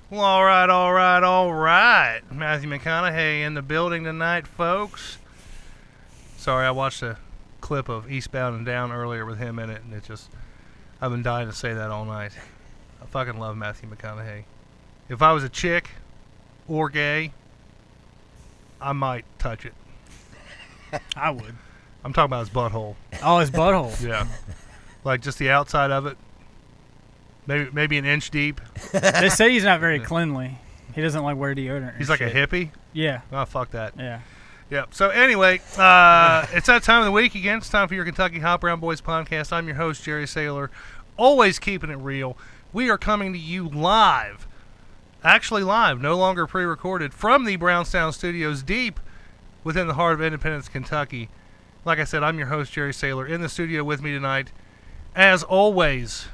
Well, all right. Matthew McConaughey in the building tonight, folks. Sorry, I watched a clip of Eastbound and Down earlier with him in it, and I've been dying to say that all night. I fucking love Matthew McConaughey. If I was a chick or gay, I might touch it. I would. I'm talking about his butthole. Oh, his butthole. Yeah. Like just the outside of it. Maybe an inch deep. They say he's not very cleanly. He doesn't like wear deodorant. He's like shit. a hippie? Yeah. Oh, fuck that. Yeah. Yeah. So anyway, it's that time of the week again. It's time for your Kentucky Hop Brown Boys podcast. I'm your host, Jerry Saylor. Always keeping it real. We are coming to you live. Actually live, no longer pre-recorded, from the Brownstown Studios deep within the heart of Independence, Kentucky. Like I said, I'm your host, Jerry Saylor. In the studio with me tonight, as always,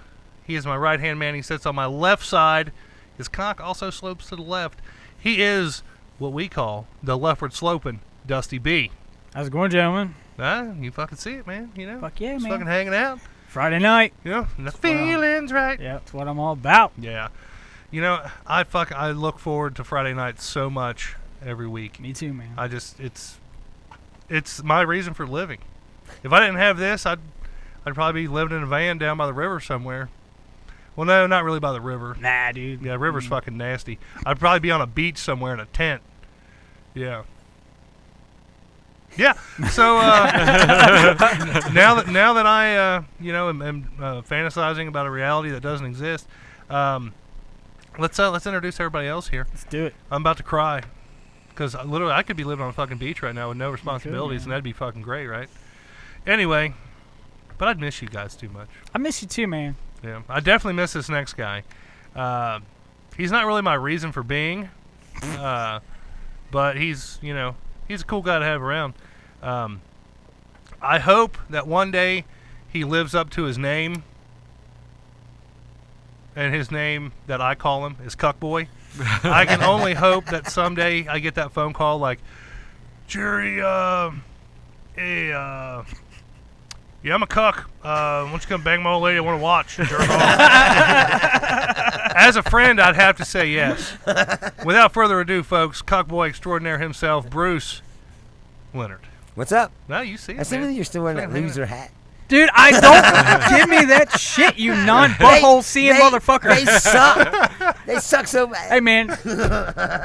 he is my right-hand man. He sits on my left side. His cock also slopes to the left. He is what we call the leftward sloping Dusty B. How's it going, gentlemen? You fucking see it, man. You know, Fuck yeah, just man. fucking hanging out. Friday night. You know, and the feeling's right. Yeah, that's what I'm all about. Yeah. You know, I look forward to Friday night so much every week. Me too, man. It's my reason for living. If I didn't have this, I'd probably be living in a van down by the river somewhere. Well, no, not really by the river. Nah, dude. Yeah, river's fucking nasty. I'd probably be on a beach somewhere in a tent. Yeah. Yeah. So now that I am fantasizing about a reality that doesn't exist, let's introduce everybody else here. Let's do it. I'm about to cry because literally I could be living on a fucking beach right now with no responsibilities, man. and that'd be fucking great, right? Anyway, but I'd miss you guys too much. I miss you too, man. Yeah, I definitely miss this next guy. He's not really my reason for being, but he's a cool guy to have around. I hope that one day he lives up to his name, and his name that I call him is Cuckboy. I can only hope that someday I get that phone call like, Jerry, hey, yeah, I'm a cuck. Why don't you come bang my old lady? I want to watch. Jerk off. As a friend, I'd have to say yes. Without further ado, folks, Cuckboy extraordinaire himself, Bruce Leonard. What's up? Now you see it, I see man. you're still wearing that loser hat. Dude, I don't give me that shit, you non-butthole seeing motherfucker. They suck. They suck so bad. Hey, man,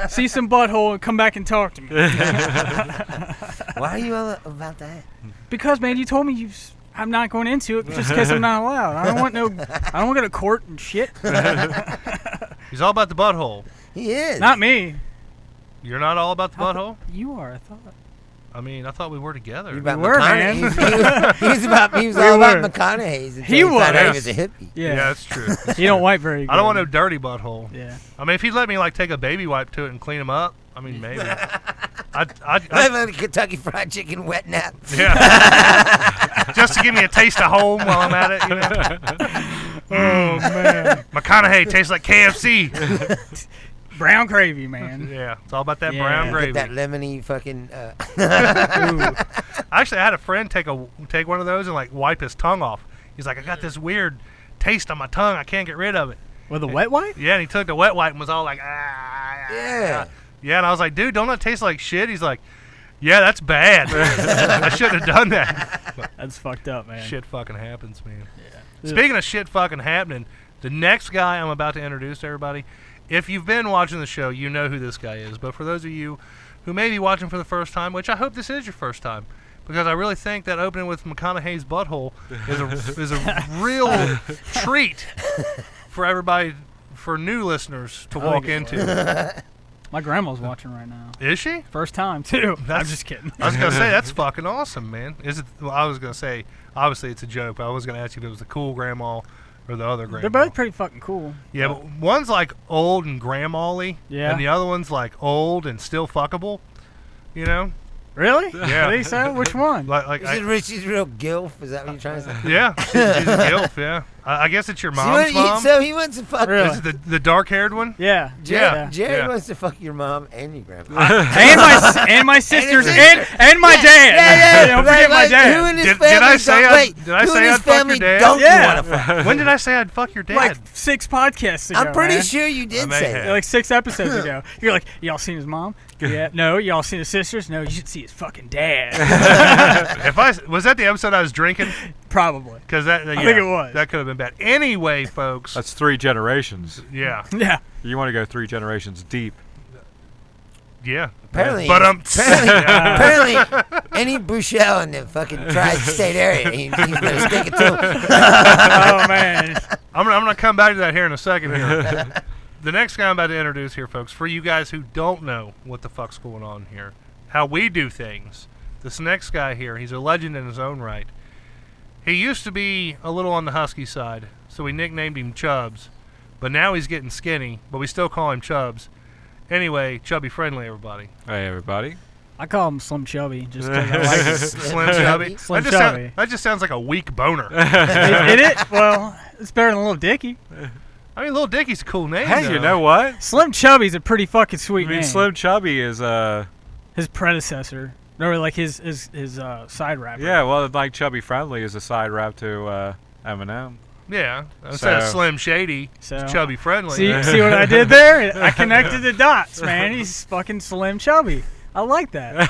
see some butthole and come back and talk to me. Why are you all about that? Because, man, you told me I'm not going into it just because I'm not allowed. I don't want to go to court and shit. He's all about the butthole. He is. Not me. You're not all about the butthole? You are, I thought. I mean, I thought we were together. You about We were, man. He was all about McConaughey's. He was. He was a hippie. Yeah, that's true. You don't wipe very good. I don't want no dirty butthole. Yeah. I mean, if he'd let me like take a baby wipe to it and clean him up, I mean, maybe. I have a Kentucky Fried Chicken wet nap. Yeah. Just to give me a taste of home while I'm at it, you know. Oh man. McConaughey tastes like KFC. Brown gravy, man. Yeah, it's all about that Yeah. brown gravy. Get that lemony fucking. Actually, I had a friend take one of those and like wipe his tongue off. He's like, I got this weird taste on my tongue. I can't get rid of it. With a wet wipe? Yeah, and he took the wet wipe and was all like, ah. Yeah. Yeah, and I was like, dude, don't that taste like shit? He's like, yeah, that's bad. I shouldn't have done that. But That's fucked up, man. shit fucking happens, man. Yeah. Speaking of shit fucking happening, the next guy I'm about to introduce to everybody, if you've been watching the show, you know who this guy is. But for those of you who may be watching for the first time, which I hope this is your first time, because I really think that opening with McConaughey's butthole is a real treat for everybody, for new listeners to walk into. My grandma's watching right now. Is she? First time, too. That's- I'm just kidding. I was gonna say that's fucking awesome, man. Is it? Well, I was gonna say obviously it's a joke. But I was gonna ask you if it was the cool grandma or the other grandma. They're both pretty fucking cool. Yeah, but one's like old and grandma-y, Yeah. and the other one's like old and still fuckable. You know? Really? Yeah. Think so? Which one? Like She's real gilf. Is that what you're trying to say? yeah, she's a gilf. Yeah, I guess it's your mom's mom. So he wants to fuck. Really? Is it the dark-haired one? Yeah. Jerry wants to fuck your mom and your grandma. and my sisters and my dad. Yeah. Don't forget my dad. Who in his Did family I say I'd fuck your dad? Don't Yeah. you want to fuck? When did I say I'd fuck your dad? Like 6 podcasts ago. I'm pretty man. sure you did may say have. that. Like 6 episodes ago. You're like, y'all seen his mom? Yeah. No. Y'all seen his sisters? No. You should see his fucking dad. Was that the episode I was drinking? Probably. Because I think it was. That could have been bad. Anyway, folks. That's 3 generations. Yeah. Yeah. You want to go 3 generations deep. Yeah. Apparently, But apparently, any Bouchelle in the fucking tri-state area, he's gonna stick it to him. Oh man. I'm gonna come back to that here in a second. Here, the next guy I'm about to introduce here, folks, for you guys who don't know what the fuck's going on here, how we do things. This next guy here, he's a legend in his own right. He used to be a little on the husky side, so we nicknamed him Chubbs. But now he's getting skinny, but we still call him Chubbs. Anyway, Chubby Friendly, everybody. Hey, everybody. I call him Slim Chubby just 'cause I like it. Slim Chubby. Slim that Chubby. that just sounds like a weak boner. Is it? Well, it's better than Little Dicky. I mean, Little Dickie's a cool name. Hey, though. you know what? Slim Chubby's a pretty fucking sweet I mean, name. Slim Chubby is His predecessor. Or like his side rapper. yeah. Well, like Chubby Friendly is a side rap to Eminem. Yeah. Instead of So- Slim Shady, So- it's Chubby Friendly. See what I did there? I connected the dots, man. He's fucking Slim Chubby. I like that.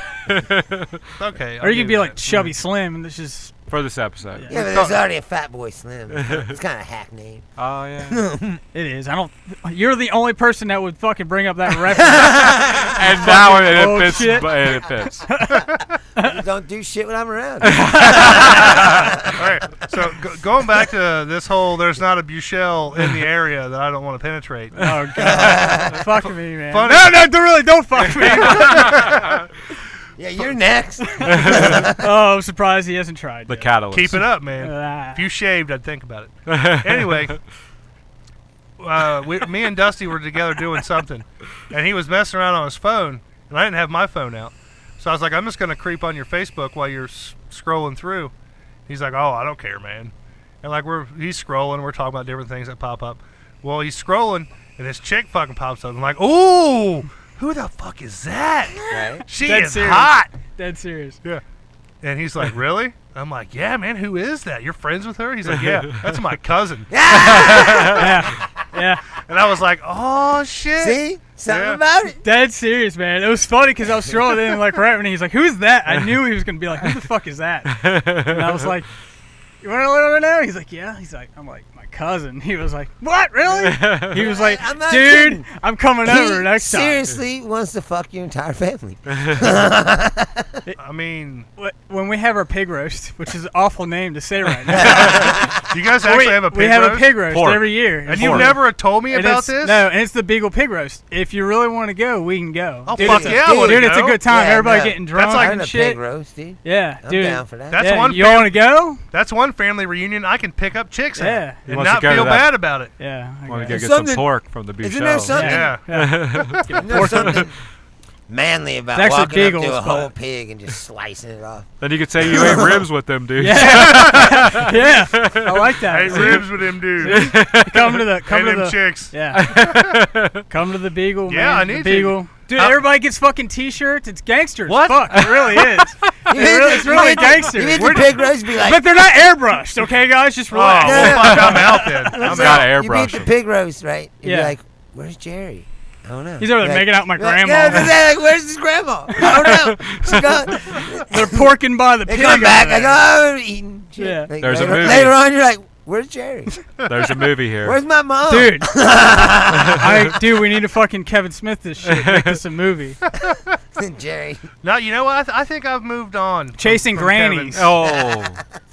Okay. Or you could be like Chubby Slim, and this is For this episode. Yeah. Yeah, but there's already a Fat Boy Slim. It's kind of a hack name. Oh yeah. it is. I don't. You're the only person that would fucking bring up that reference. And now old it fits. shit. It fits. You don't do shit when I'm around. All right. So going back to this whole, there's not a Buchelle in the area that I don't want to penetrate. Oh god, fuck me, man. Funny- No, don't fuck me. Yeah, you're next. Oh, I'm surprised he hasn't tried. The yet. catalyst. Keep it up, man. Ah. If you shaved, I'd think about it. Anyway, me and Dusty were together doing something, and he was messing around on his phone, and I didn't have my phone out. So I was like, I'm just going to creep on your Facebook while you're scrolling through. He's like, oh, I don't care, man. And like he's scrolling, we're talking about different things that pop up. Well, he's scrolling, and this chick fucking pops up. I'm like, ooh, who the fuck is that? Right? She Dead is serious. hot. Dead serious. Yeah. And he's like, really? I'm like, yeah, man, who is that? You're friends with her? He's like, yeah, that's my cousin. Yeah. And I was like, oh, shit. See? Something Yeah. about it. Dead serious, man. It was funny because I was scrolling in, like, right when he's like, who's that? I knew he was going to be like, who the fuck is that? And I was like, you want to let her know? He's like, yeah. He's like, I'm like, my cousin. He was like, what, really? He was like, I'm not dude, kidding. I'm coming over He next time. seriously wants to fuck your entire family. I mean, When we have our pig roast, which is an awful name to say right now. do you guys actually have a pig we have roast? a pig roast Pork. every year. And you never told me And about it's- this? No, and it's the Beagle Pig Roast. If you really want to go, we can go. Oh, dude, fuck it's a, yeah, I wanna dude, it's a go. good time. Yeah, Everybody no. getting drunk like- I'm a and shit. pig roast, dude. Yeah, I'm dude. down for that. That's yeah, one you fam- want to go? That's one family reunion I can pick up chicks Yeah. at He and wants to not go to feel that. bad about it. Yeah. I Want to guess. go get Something- some pork from the beef Isn't there show. something? Yeah. Isn't there something manly about It's actually walking up to Beagles, a whole but- pig and just slicing it off? Then you could say you ate ribs with them, dude. Yeah. Yeah. I like that. Hey, ribs with him dudes. Come to the Hey, come to them the chicks. yeah. Come to the Beagle. Yeah, man. I The need to. Beagle. Dude, How- everybody gets fucking T-shirts. It's gangsters. What? Fuck, it really is. It's really gangsters. You hit the pig roast, be like, But they're not airbrushed, okay, guys? Just Oh, relax. well, fuck, I'm out then. I'm Gotta out. you airbrush beat the them. pig roast, right? You'd Yeah. be like, where's Jerry? I don't know. He's over there Like- making out my like, grandma. Yeah, they're like, where's his grandma? I don't know. She's gone. They're porking by the They pig. come back. over I go, there. oh, I'm eating. Shit. Yeah. Like, There's a later, movie. later on, you're like, where's Jerry? There's a movie here. Where's my mom? Dude, dude, we need to fucking Kevin Smith this shit. Make this a movie. Jerry. No, you know what? I think I've moved on. Chasing from grannies. Kevin. Oh.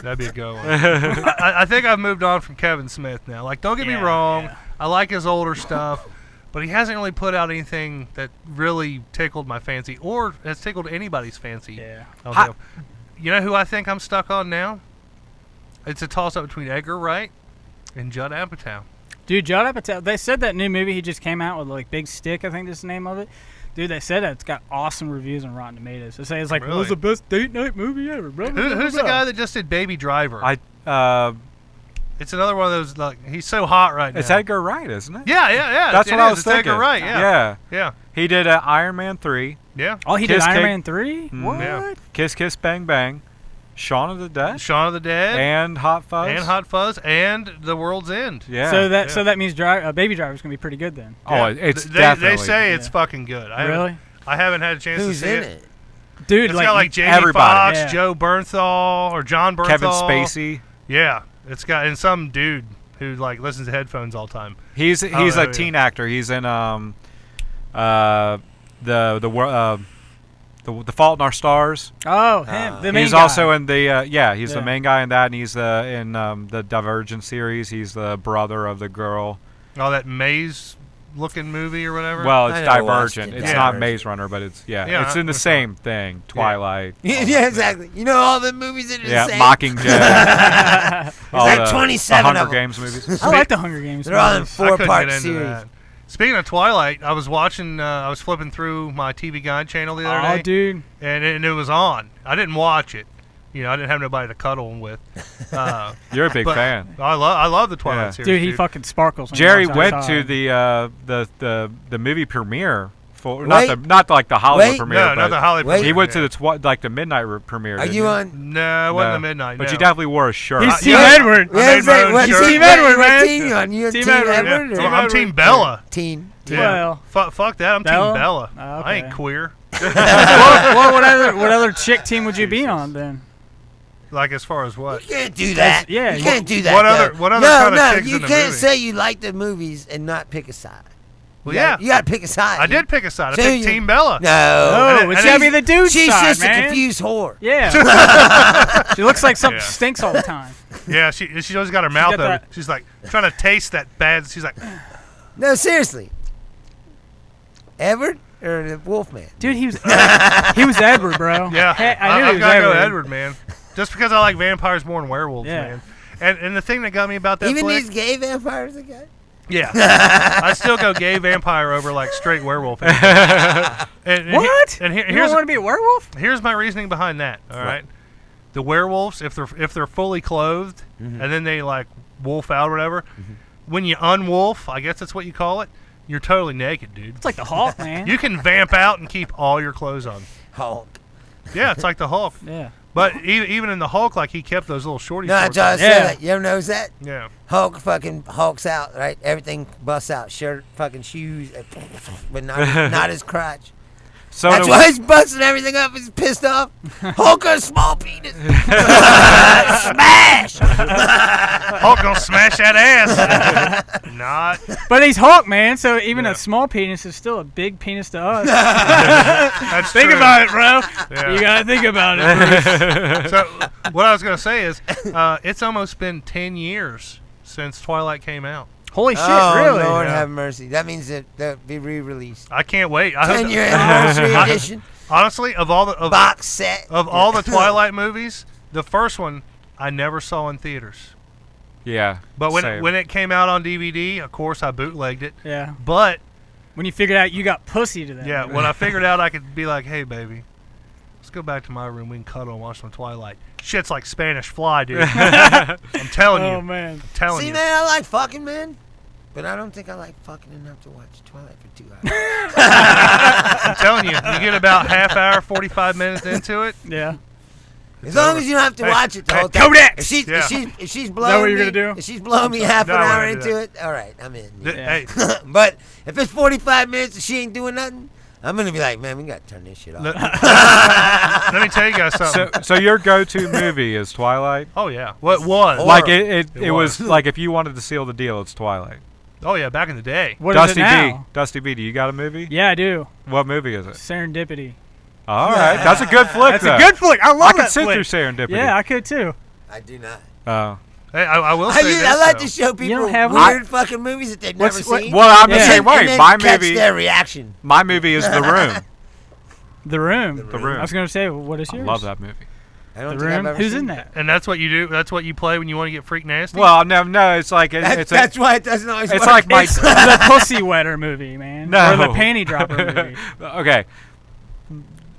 That'd be a good one. I think I've moved on from Kevin Smith now. Like, don't get me Yeah, wrong. yeah. I like his older stuff, but he hasn't really put out anything that really tickled my fancy or has tickled anybody's fancy. Yeah. You know who I think I'm stuck on now? It's a toss-up between Edgar Wright and Judd Apatow. Dude, Judd Apatow, they said that new movie he just came out with, like, Big Stick, I think is the name of it. Dude, they said that it's got awesome reviews on Rotten Tomatoes. They say it's like, Really? it was the best date night movie ever, bro. Who's the guy that just did Baby Driver? It's another one of those, like, he's so hot right now. It's Edgar Wright, isn't it? Yeah. That's what I was it's thinking. Edgar Wright, yeah. Yeah. He did Iron Man 3. Yeah. Oh, he did Kiss Iron Cake. Man 3? What? Yeah. Kiss Kiss Bang Bang. Shaun of the Dead. Shaun of the Dead. And Hot Fuzz. And Hot Fuzz. And The World's End. Yeah. So that means Baby Driver's going to be pretty good then. Oh, Yeah. it's they definitely. say it's fucking good. Really? I haven't had a chance Who's to see in it. it? Dude, It's got like Jamie everybody. Foxx, Yeah. Joe Bernthal, or John Bernthal. Kevin Spacey. Yeah. It's got, and some dude who like listens to headphones all the time. He's a yeah. teen actor. He's in The Fault in Our Stars. Oh, him. The main He's guy. also in the he's Yeah. the main guy in that, and he's in the Divergent series. He's the brother of the girl. Oh, that maze-looking movie or whatever. Well, it's I never watched Divergent. it. It's Yeah. not Maze Runner, but it's Yeah, it's in the that's same thing. Twilight. Yeah, exactly. You know all the movies that are Yeah, the same? Mockingjay. All like the 27 Hunger of 'em. Games movies. I like the Hunger Games. They're all in movies. I couldn't 4-part get into series. that. Speaking of Twilight, I was watching. I was flipping through my TV Guide channel the other Oh, day, dude. and it was on. I didn't watch it. You know, I didn't have nobody to cuddle with. You're a big but fan. I love the Twilight Yeah. series. Dude, he fucking sparkles. when he Jerry walks went outside. to the movie premiere for Wait. not like the Hollywood Wait. premiere, No, but not the Hollywood. Wait. he premiere, went to yeah. the midnight premiere. Are didn't you he? on? No, it wasn't No. the midnight. But no. you definitely wore a shirt. He's Team Yeah. Edward. I made my own what shirt. Team Edward, what man. team you on? You on Team Team Edward. Edward? Yeah. or- Well, I'm Team Bella. Teen. Well, Fuck that. I'm Bella? Team Bella. Oh, I ain't okay. queer. well, what other chick team would you be on then? Like as far as what? You can't do that. yeah, you can't do that. what though. other- what other no, kind of no, chicks you in the can't movie? say you like the movies and not pick a side. Well, You yeah. gotta- you got to pick a side. I did pick a side. I So picked you- Team Bella. No. Oh, and but it- she gotta be the dude She's side, just man. a confused whore. Yeah. She looks like something Yeah. stinks all the time. Yeah, she always got her mouth got open. that- She's like trying to taste that bad. She's like, No, seriously. Edward or the Wolfman? Dude, he was Edward, bro. yeah, Hey, I knew he I've was got to go Edward. Edward, man. Just because I like vampires more than werewolves, Yeah. man. And the thing that got me about that Even flick, these gay vampires again? yeah, I still go gay vampire over like straight werewolf. And What? And You here's don't want to be a werewolf? here's my reasoning behind that. All right, the werewolves, if they're fully clothed and then they like wolf out or whatever, when you unwolf, I guess that's what you call it. You're totally naked, dude. It's like the Hulk, man. You can vamp out and keep all your clothes on. Hulk. Yeah, it's like the Hulk. Yeah. But even in the Hulk, like he kept those little shorty No, shorts. Josh on. Yeah. said that. You ever notice that? Yeah. Hulk fucking hulks out, right? Everything busts out. Shirt, fucking shoes, but not his crotch. So That's do- why he's busting everything up. He's pissed off. Hulk got a small penis. Smash! Hulk gonna smash that ass. Not. But he's Hulk, man, so even Yeah. a small penis is still a big penis to us. That's Think true. about it, bro. Yeah. You gotta think about it. So what I was gonna say is, it's almost been 10 years since Twilight came out. Holy shit, Oh, really? Lord Yeah. have mercy. That means that they'll be re-released. I can't wait. I hope 10-year anniversary edition. honestly, of all the Box set. of all the Twilight movies, the first one I never saw in theaters. yeah. But same. when it came out on DVD, of course I bootlegged it. Yeah. But When you figured out you got pussy to that. yeah, movie. when I figured out I could be like, hey baby, let's go back to my room. We can cuddle and watch some Twilight. Shit's like Spanish Fly, dude. I'm telling Oh, you. man. I'm telling See, you. man, I like fucking, man. But I don't think I like fucking enough to watch Twilight for 2 hours. I'm telling you. You get about half hour, 45 minutes into it. Yeah. As long as you don't have to Hey, watch it the hey, whole time. Codex! If she's, Yeah. if she's blowing what you're me, gonna do? if she's blowing me half No, an I hour wouldn't do into it, all right, I'm in. Th- Yeah. Hey, But if it's 45 minutes and she ain't doing nothing, I'm gonna be like, man, we gotta turn this shit off. let me tell you guys something. So your go-to movie is Twilight? Oh yeah, what was? Or- Like it It was was. like if you wanted to seal the deal, it's Twilight. Oh yeah, back in the day. What is Dusty it now? B, Dusty B, do you got a movie? Yeah, I do. What movie is it? Serendipity. All right, that's a good flick. That's though. a good flick. I love I could that sit flick. through Serendipity. Yeah, I could too. I do not. Oh. Hey, I will say this. I like though. to show people don't have weird fucking movies that they've never What's- what- seen. Well, I'm the Yeah. same and way. then My catch movie, their reaction. my movie is The Room. The Room. The Room. I was gonna say, what is I yours? love that movie. I don't The think I've Room. ever Who's seen in it. that? And that's what you do. That's what you play when you want to get freak nasty. Well, no, it's like That's why it doesn't always it's work. like my It's the pussy wetter movie, man. No. Or the panty dropper movie. okay,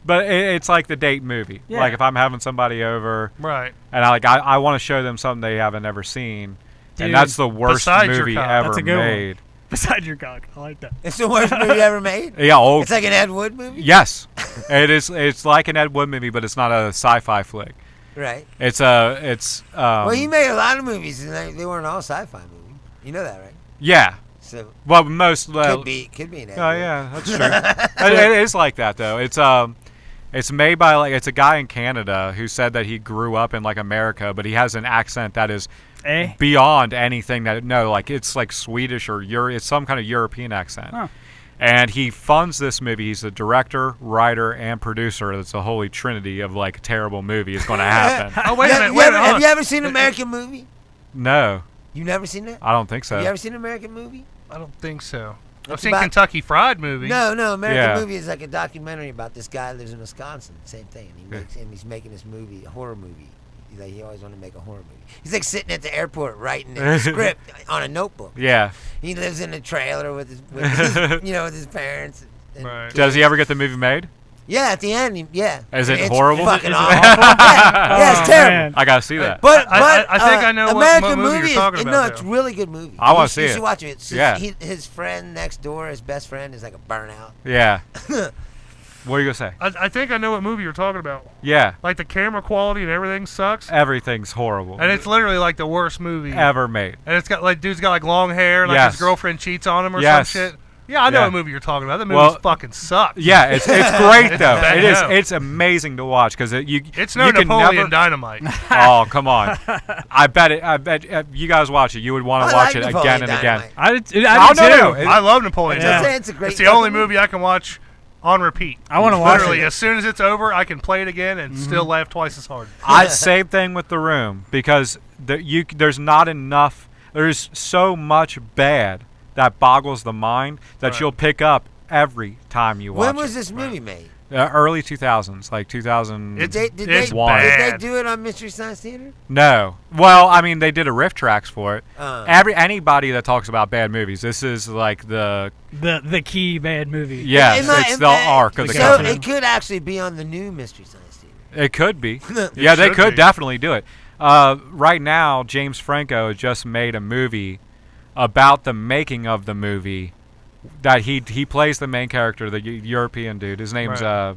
but it's like the date movie. Yeah. Like if I'm having somebody over right. and I want to show them something they haven't ever seen, Dude, and that's the worst besides your movie cock. ever That's a good one. made. Beside your cock. I like that. It's the worst movie ever made. Yeah, old. It's like an Ed Wood movie. Yes, it is. It's like an Ed Wood movie, but it's not a sci-fi flick. Right. It's Well, he made a lot of movies, and they weren't all sci-fi movies. You know that, right? yeah. So Well, most could be an Ed Oh Wood. yeah, that's true. it is like that though. It's made by like it's a guy in Canada who said that he grew up in like America, but he has an accent that is beyond anything like it's like Swedish or it's some kind of European accent. Huh. And he funds this movie. He's a director, writer, and producer. It's a holy trinity of like a terrible movie is going to happen. Oh, wait a minute. Wait a minute. Have you ever seen an American movie? No, You've never seen that? I don't think so. Have you ever seen an American movie? I don't think so. I've It's seen about- Kentucky Fried Movie. No, American Yeah. movie is like a documentary about this guy who lives in Wisconsin. Same thing. And he's making this movie, a horror movie. He always wanted to make a horror movie. He's like sitting at the airport writing a script on a notebook. Yeah. He lives in a trailer with his with his parents. And Right. Does he ever get the movie made? Yeah, at the end, Is it it's horrible? Fucking Is it awful. awful? Yeah, it's Oh, terrible. man. I gotta see that. But I think I know what American movie you're is, talking about, No, though. it's a really good movie. I wanna You see You it. should watch it. It's Yeah. His friend next door, his best friend, is like a burnout. Yeah. What are you gonna say? I think I know what movie you're talking about. Yeah. Like the camera quality and everything sucks. Everything's horrible. And it's literally like the worst movie ever made. And it's got like dude's got like long hair and like Yes. his girlfriend cheats on him or Yes. some shit. Yeah, I know Yeah. what movie you're talking about. That movie Well, fucking sucks. Yeah, it's great though. bad. It is. No. It's amazing to watch because It's no you can Napoleon never, Dynamite. Oh come on! I bet you guys watch it. You would want to watch like it Napoleon again and again. Dynamite. I did Oh, too. no. I love Napoleon Yeah. Dynamite. It's a great It's the only fucking movie I can watch on repeat. I want to watch Literally, it. as soon as it's over, I can play it again and still laugh twice as hard. Same thing with The Room because there's not enough. There's so much bad that boggles the mind that Right. you'll pick up every time you watch When was it. this movie made? Early 2000s, like 2000. It's- Did they It's did bad. they do it on Mystery Science Theater? No. Well, I mean, they did a riff tracks for it. Uh. Anybody that talks about bad movies, this is like the The key bad movie. yes, it's the arc of the so company. it could actually be on the new Mystery Science Theater. It could be. Yeah, they should could be. definitely do it. Right now, James Franco just made a movie about the making of the movie. That he plays the main character, the European dude. His name's Right.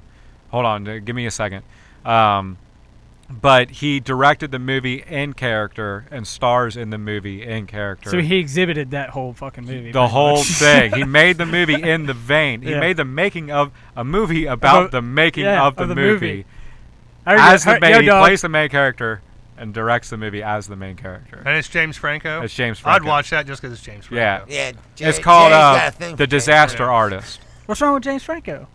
hold on, give me a second. But he directed the movie in character and stars in the movie in character. So he exhibited that whole fucking movie. The pretty whole much. thing. He made the movie in the vein. He Yeah. made the making of a movie about the making of the movie. As the main, he plays the main character and directs the movie as the main character. And it's James Franco. It's James Franco. I'd watch that just because it's James Franco. Yeah. Yeah, It's called Jerry's got a thing for The James Disaster Franco. Artist. What's wrong with James Franco?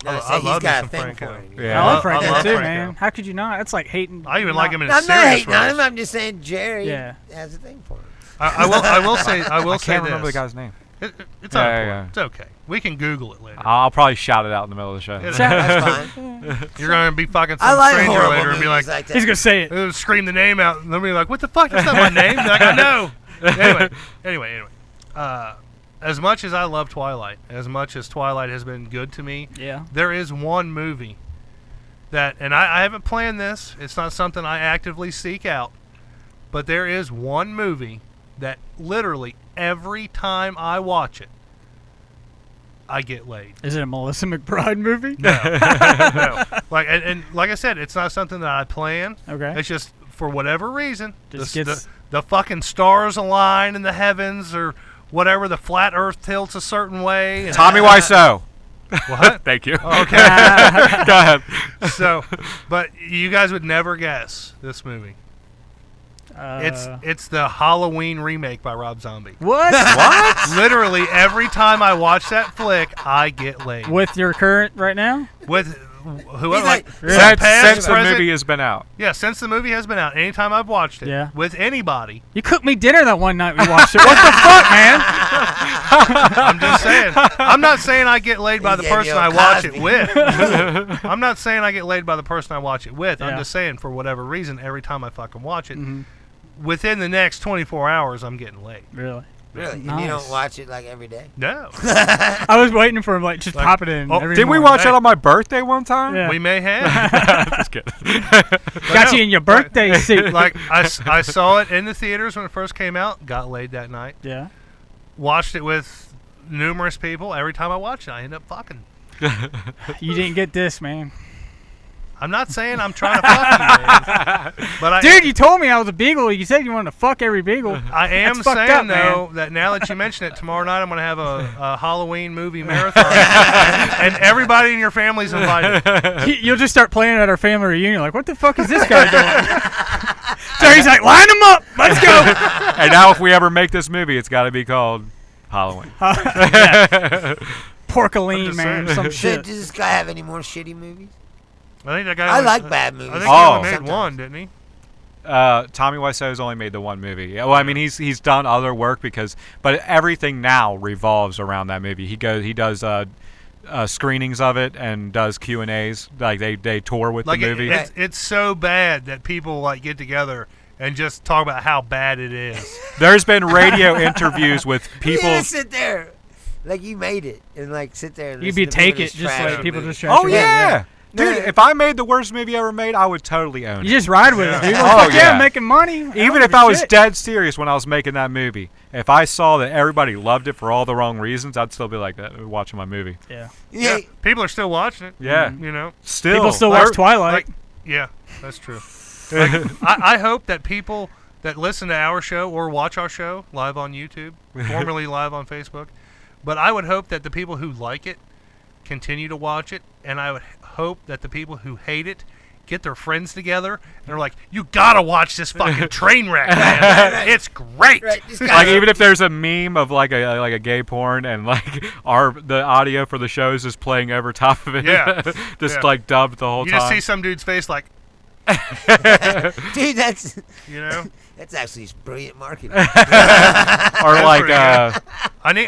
No, I say he's love me got a some thing Franco. for him. Yeah. I I love Franco love too, Franco. man. How could you not? It's like hating. I even like him in a I'm not serious hating on roles. him. I'm just saying Jerry Yeah. has a thing for him. I will say I say can't remember the this. guy's name. It's Yeah, unimportant. yeah. It's okay. We can Google it later. I'll probably shout it out in the middle of the show. Yeah. That's fine. You're gonna be fucking I some like stranger horrible later movies and be like, like that. He's gonna say it. scream the name out, and they'll be like, "What the fuck? That's not my name." Be like, I know. Anyway. As much as I love Twilight, as much as Twilight has been good to me, Yeah. there is one movie that, and I haven't planned this. It's not something I actively seek out, but there is one movie that literally every time I watch it, I get laid. Is it a Melissa McBride movie? No. Like and like I said, it's not something that I plan. Okay. It's just for whatever reason, Just the, gets- the fucking stars align in the heavens or whatever. The flat Earth tilts a certain way. And Tommy Wiseau. What? Thank you. Okay. Go ahead. So, but you guys would never guess this movie. Uh, It's the Halloween remake by Rob Zombie. what? What? Literally every time I watch that flick, I get laid. With your current right now? With whoever, He's like- past, Since the present- movie has been out. Yeah, since the movie has been out, anytime I've watched it, Yeah. with anybody, You cooked me dinner that one night we watched it. What the fuck, man? I'm just saying. I'm not saying I get laid by the He gave person you a I watch Cosby. it with. I'm not saying I get laid by the person I watch it with. I'm Yeah. just saying for whatever reason, every time I fucking watch it, Mhm. within the next 24 hours, I'm getting laid. Really? Really? And you Nice. don't watch it like every day? No. I was waiting for him, like, just Like, pop it in. oh, every Didn't we morning. watch it on my birthday one time? Yeah. We may have. Just kidding. Got you in your birthday suit. Like, I saw it in the theaters when it first came out, got laid that night. Yeah. Watched it with numerous people. Every time I watch it, I end up fucking. You didn't get this, man. I'm not saying I'm trying to fuck you, man. But Dude, you told me I was a beagle. You said you wanted to fuck every beagle. I am That's fucked saying, up, though, man. that now that you mention it, tomorrow night I'm going to have a Halloween movie marathon. And everybody in your family's invited. You'll just start playing at our family reunion. Like, what the fuck is this guy doing? So he's like, line him up. Let's go. And now, if we ever make this movie, it's got to be called Halloween. Porcaline, just man. saying. Some Does shit. this guy have any more shitty movies? I think that guy. I only- like bad movies. I think Oh. he only made Sometimes. one, didn't he? Tommy Wiseau's only made the one movie. Yeah, well, I mean, he's done other work but everything now revolves around that movie. He does screenings of it and does Q&As. Like they tour with Like the movie. it's so bad that people like get together and just talk about how bad it is. There's been radio interviews with You people. just sit there, like you made it, and like sit there. And You'd listen be to people take it, just trash like the people movie. just trash Oh it. yeah. Dude, Yeah. if I made the worst movie ever made, I would totally own You it. just ride with it, dude. Oh, Like, fuck yeah, yeah. I'm making money. Even if I was dead serious when I was making that movie, if I saw that everybody loved it for all the wrong reasons, I'd still be like that watching my movie. Yeah. Yeah. People are still watching it. Yeah. You know. Still, People still watch Twilight. Like, yeah, that's true. Like, I hope that people that listen to our show or watch our show live on YouTube, formerly live on Facebook, but I would hope that the people who like it continue to watch it, and I would hope that the people who hate it get their friends together and they're like, "You gotta watch this fucking train wreck, man! It's great." Right, this guy- Like even if there's a meme of like a gay porn and like the audio for the show is just playing over top of it, Yeah. just Yeah. like dubbed the whole You time. just see some dude's face, like, Dude, that's you know. actually brilliant marketing. or like pretty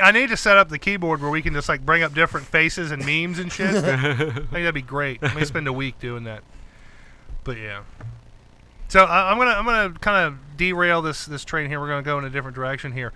I need to set up the keyboard where we can just like bring up different faces and memes and shit. I think that'd be great. Let me spend a week doing that. But yeah. So I'm gonna kind of derail this train here. We're gonna go in a different direction here.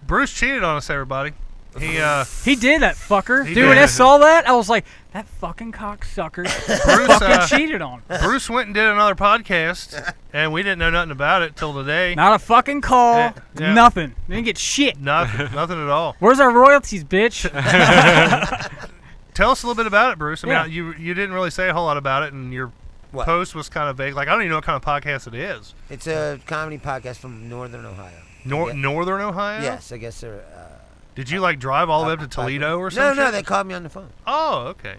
Bruce cheated on us, everybody. He did, that fucker. He Dude, when I did. saw that, I was like, that fucking cocksucker Bruce fucking cheated on him. Bruce went and did another podcast, and we didn't know nothing about it till today. Not a fucking call. Yeah. Nothing. Didn't get shit. Nothing at all. Where's our royalties, bitch? Tell us a little bit about it, Bruce. I mean, Yeah. you didn't really say a whole lot about it, and your What? post was kind of vague. Like, I don't even know what kind of podcast it is. It's a comedy podcast from Northern Ohio. Yeah. Northern Ohio? Yes, I guess they're. Did you, like, drive all the way up to Toledo or something? No, they called me on the phone. Oh, okay.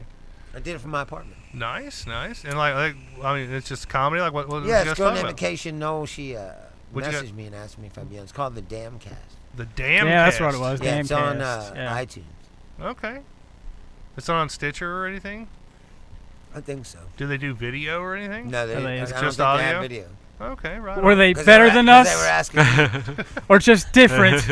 I did it from my apartment. Nice. And, like I mean, it's just comedy? Like, what was Yeah, you guys it's girl talking named about? Vacation. No, she What'd you messaged me and asked me if I'd be on. It's called The Damn Cast. The Damn Yeah, that's Cast. what it was. Yeah, Damn it's on cast. Yeah. iTunes. Okay. It's not on Stitcher or anything? I think so. Do they do video or anything? No, they. Are they- I it's don't just think they audio? have video. Okay, right. Were on. they 'Cause better they than were- 'cause us? They were asking me. Or just different?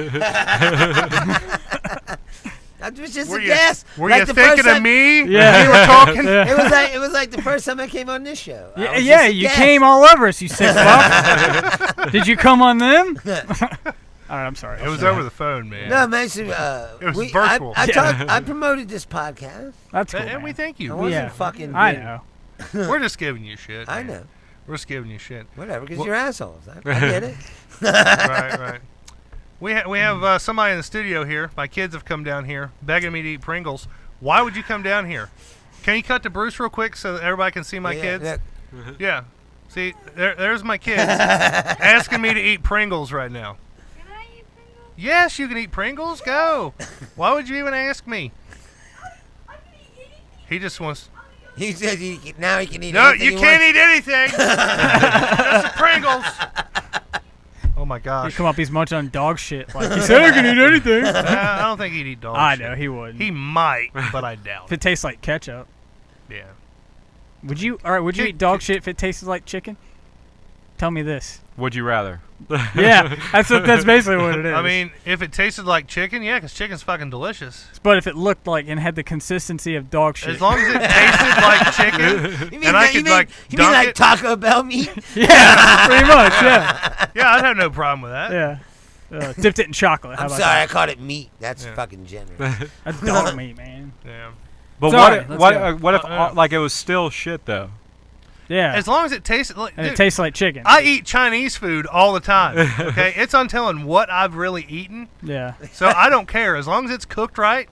That was just Were a you, guess. were Like you the thinking first of time- me? Yeah. You were talking? Yeah. It was like the first time I came on this show. I Yeah, was yeah, just a you guest. came all over us, you sick fuck. Did you come on them? All right, I'm sorry. It was over the phone, man. No, man. So, It was virtual. I promoted this podcast. That's cool. And we man. thank I you. wasn't Yeah. fucking. I being- know. We're just giving you shit. I man. know. We're just giving you shit. Whatever, because Well- you're assholes. I get it. Right. We have somebody in the studio here. My kids have come down here begging me to eat Pringles. Why would you come down here? Can you cut to Bruce real quick so that everybody can see my Yeah, kids? look. Yeah. See, there's my kids asking me to eat Pringles right now. Can I eat Pringles? Yes, you can eat Pringles. Go. Why would you even ask me? I can eat anything. He just wants. He said now he can eat. No, anything you he can't wants. eat anything. Just the Pringles. Oh my You gosh. come up, he's munching on dog shit. Like, he said I can eat anything. I don't think he'd eat dog I shit. know, he wouldn't. He might, but I doubt If it. it tastes like ketchup. Yeah. Would you Kid- eat dog shit if it tasted like chicken? Tell me this. Would you rather? Yeah, that's basically what it is. I mean, if it tasted like chicken, yeah, because chicken's fucking delicious. but if it looked like and had the consistency of dog shit. As long as it tasted like chicken, You mean and I like- you could mean- like you mean dunk like it. Taco Bell meat? Yeah, pretty much, yeah. Yeah, I'd have no problem with that. Yeah. Dipped it in chocolate. How I'm about sorry, I that? called it meat. That's Yeah. fucking generous. That's dog meat, man. Yeah. But Sorry, let's go. what if Yeah. like it was still shit though? Yeah. As long as it tastes like, And it dude, tastes like chicken. I eat Chinese food all the time. Okay, it's untelling what I've really eaten, Yeah. so I don't care as long as it's cooked right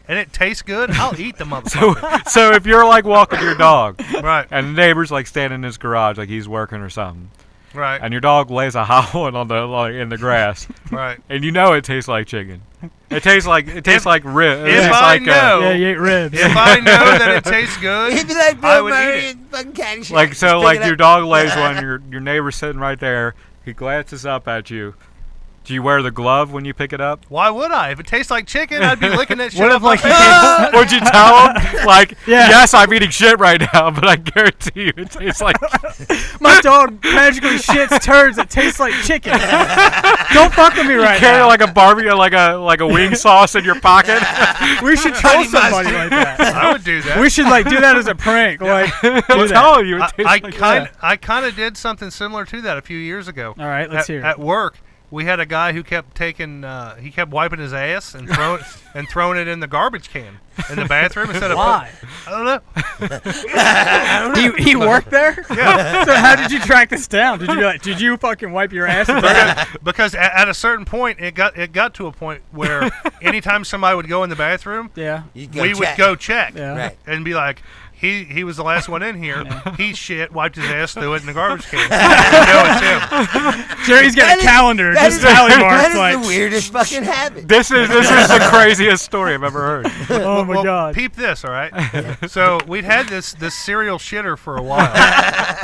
and it tastes good. I'll eat the motherfucker. So if you're like walking your dog Right, and the neighbor's like standing in his garage like he's working or something, right, and your dog lays a hot one on the like in the grass, right. and you know it tastes like chicken. It tastes like rib. It If tastes I like know- Yeah, you ate ribs. If I know that it tastes good, He'd be like I Bill would eat Murray it. and fucking Caddyshack. like Just so pick like it your up. dog lays one, your neighbor's sitting right there. He glances up at you. Do you wear the glove when you pick it up? why would I? If it tastes like chicken, I'd be licking that shit What up if, like, my you face. Would you tell him like, Yeah. yes, I'm eating shit right now, but I guarantee you it tastes like. My dog magically shits turds that taste like chicken. Don't fuck with me right Carry now. like a barbecue, like a wing sauce in your pocket. We should troll Honey somebody mustard. like that. I would do that. We should like do that as a prank. Like, do I'm that. telling you, it tastes I kind of did something similar to that a few years ago. All right, let's hear it. At work, we had a guy who kept taking, he kept wiping his ass and throwing it in the garbage can in the bathroom instead of. Why? I don't know. He worked there? Yeah. So how did you track this down? Did you be like, did you fucking wipe your ass? Because at a certain point, it got to a point where anytime somebody would go in the bathroom, Yeah. You'd go we would check. go check Yeah. Right. and be like, he was the last one in here. He shit, wiped his ass, threw it in the garbage can. You know it's him. Jerry's got That a is- calendar, that just is- tally That marks is like, the weirdest fucking habit. This is the craziest story I've ever heard. oh my Well, god. peep this, all right? So we'd had this serial shitter for a while,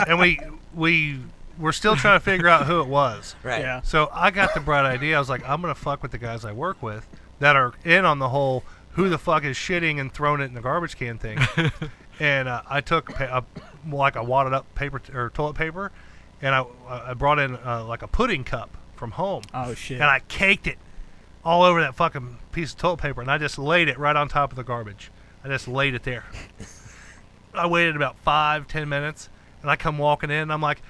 and we were still trying to figure out who it was. Right. Yeah. So I got the bright idea. I was like, I'm gonna fuck with the guys I work with that are in on the whole who the fuck is shitting and throwing it in the garbage can thing. And I took like a wadded up paper or toilet paper, and I brought in like a pudding cup from home, Oh shit. and I caked it all over that fucking piece of toilet paper, and I just laid it right on top of the garbage. I just laid it there. I waited about 5-10 minutes, and I come walking in, and I'm like,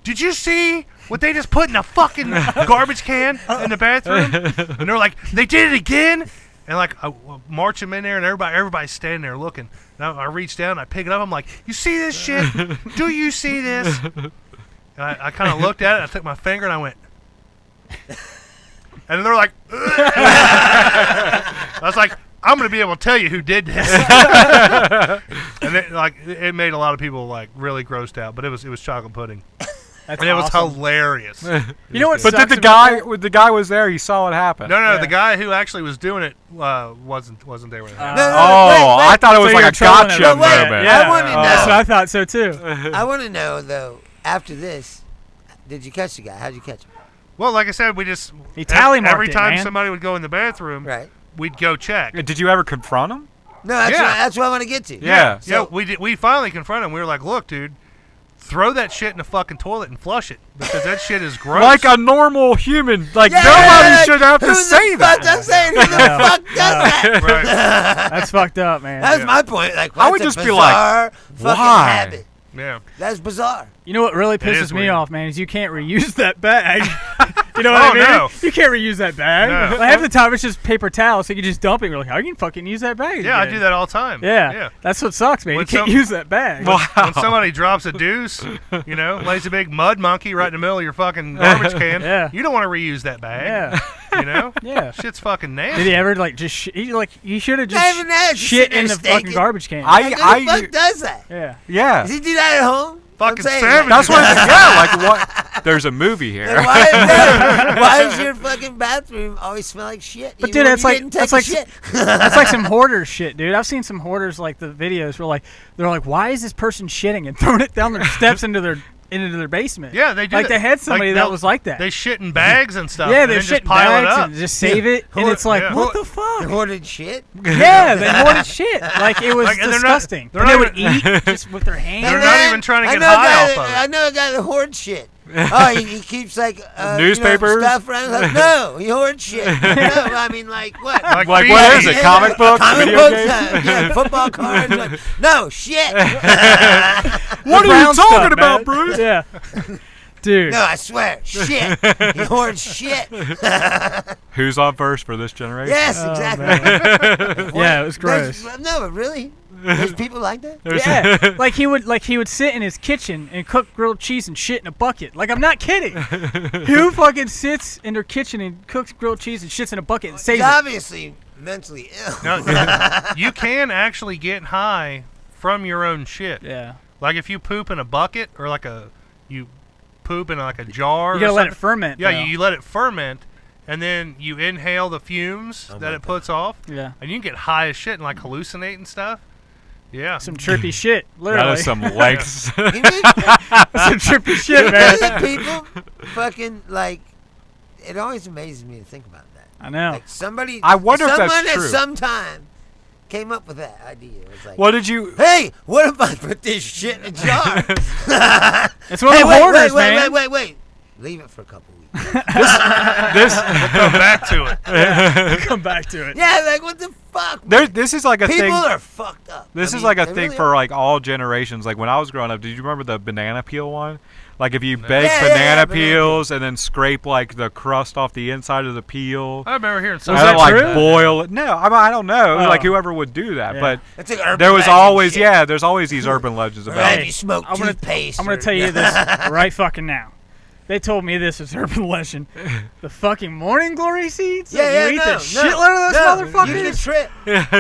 did you see what they just put in a fucking garbage can in the bathroom? And they're like, they did it again? And like, I march them in there, and everybody's standing there looking. And I reach down, and I pick it up. I'm like, you see this shit? Do you see this? And I kind of looked at it. I took my finger, and I went. And they're like, I was like, I'm gonna be able to tell you who did this. And it made a lot of people like really grossed out. But it was chocolate pudding, That's and it was awesome. hilarious. You know what But did sucks the about guy that? when the guy was there? He saw it happen. No, Yeah. the guy who actually was doing it wasn't there when it happened. No, no, Oh, wait. I thought it was So like you're a trolling gotcha him. Wait, moment. Yeah, I wanna know. That's what I thought so too. I want to know though. After this, did you catch the guy? How'd you catch him? Well, like I said, we just He tally marked every it, time man. somebody would go in the bathroom, Right. we'd go check. Did you ever confront him? No, that's, Yeah. that's what I want to get to. Yeah. Yeah, we did. We finally confronted him. We were like, "Look, dude, throw that shit in the fucking toilet and flush it because that shit is gross." Like a normal human. Like Yeah, nobody like, should have to who say the fuck that. does saying who the fuck does that? Right. That's fucked up, man. That was Yeah. my point. Like, I would that's a just be like, bizarre fucking why? habit. Yeah. That's bizarre. You know what really is pisses me weird. off, man, is you can't reuse that bag. You know what Oh, I mean? no. You can't reuse that bag. No. Like, half the time it's just paper towel, so you can just dump it. You're like, I can fucking use that bag. Yeah, I again. do that all the time. Yeah. Yeah. That's what sucks, man. When you can't some- use that bag. Wow. When somebody drops a deuce, lays a big mud monkey right in the middle of your fucking garbage can, Yeah. you don't want to reuse that bag. Yeah. You know? Yeah. Shit's fucking nasty. Did he ever like just he should have Not even that, just just shit sitting in there the fucking stinking. garbage can? Like, who the fuck does that? Yeah. Yeah. Does he do that at home? Fucking I'm saying, savage. That's what. Yeah. Like what? There's a movie here. Then why, is that, why does your fucking bathroom always smell like shit? But even dude, when that's you like- didn't take that's a like- shit? That's like some hoarder shit, dude. I've seen some hoarders like the videos where like they're like, why is this person shitting and throwing it down their steps into their basement? Yeah, they do. Like they had somebody that they'll- was like that. They shit in bags and stuff. Yeah, and they then shit just pile it bags up. and just save it, and it's like, Yeah. what the fuck? Hoarded shit? Yeah, they hoarded shit. Like it was Like, and they're not- disgusting. they're And they not would eat just with their hands. They're And not then, even trying to I get know a high guy off that- of it. I know a guy that hoards shit. Oh, he keeps like Newspapers? stuff around. Like, no, he hoards shit. No, I mean like what? Like Like feed what it. is it? Comic books? Comic Video books, games? yeah, football cards. Like, no shit. What The are you brown talking stuff, about, man. Bruce? Yeah. Dude. No, I swear. Shit. He hoards shit. Who's on first for this generation? Yes, Oh, exactly. Yeah, it was gross. No, but really? There's people like that? Yeah, like he would sit in his kitchen and cook grilled cheese and shit in a bucket. Like I'm not kidding. Who fucking sits in their kitchen and cooks grilled cheese and shits in a bucket and saves He's it? obviously mentally ill. No, you can actually get high from your own shit. Yeah, Like if you poop in a bucket or you poop in like a jar. you gotta or let it something. ferment. Yeah, though. you let it ferment, and then you inhale the fumes Oh that my it puts off, Yeah, and you can get high as shit and like hallucinate and stuff. Yeah. some trippy shit. That Literally, is some legs. You mean, some trippy shit, man. these people fucking like, it always amazes me to think about that. I know. Like somebody, I wonder if that's someone true. at some time came up with that idea. It was like, What did you? hey, what if I put this shit in a jar? It's one of Hey, the wait, hoarders, wait, man. wait. Leave it for a couple weeks. This Come back to it. Come back to it. Yeah, like what the fuck? man? this is like a People thing. are fucked up. This I is mean, like a they thing really for are. like all generations. Like when I was growing up, did you remember the banana peel one? Like if you bake Yeah, banana banana peels and then scrape like the crust off the inside of the peel. I remember hearing Was something. that and then, like true? boil it. No, I don't know. Oh. Like whoever would do that, Yeah. but It's like urban there was legend always shit. there's always these urban legends Or about have it. you smoked I'm gonna- toothpaste? I'm gonna or- tell you this right fucking now. They told me this was urban legend. The fucking morning glory seeds. Yeah, you eat no, the shitload of those You can motherfuckers.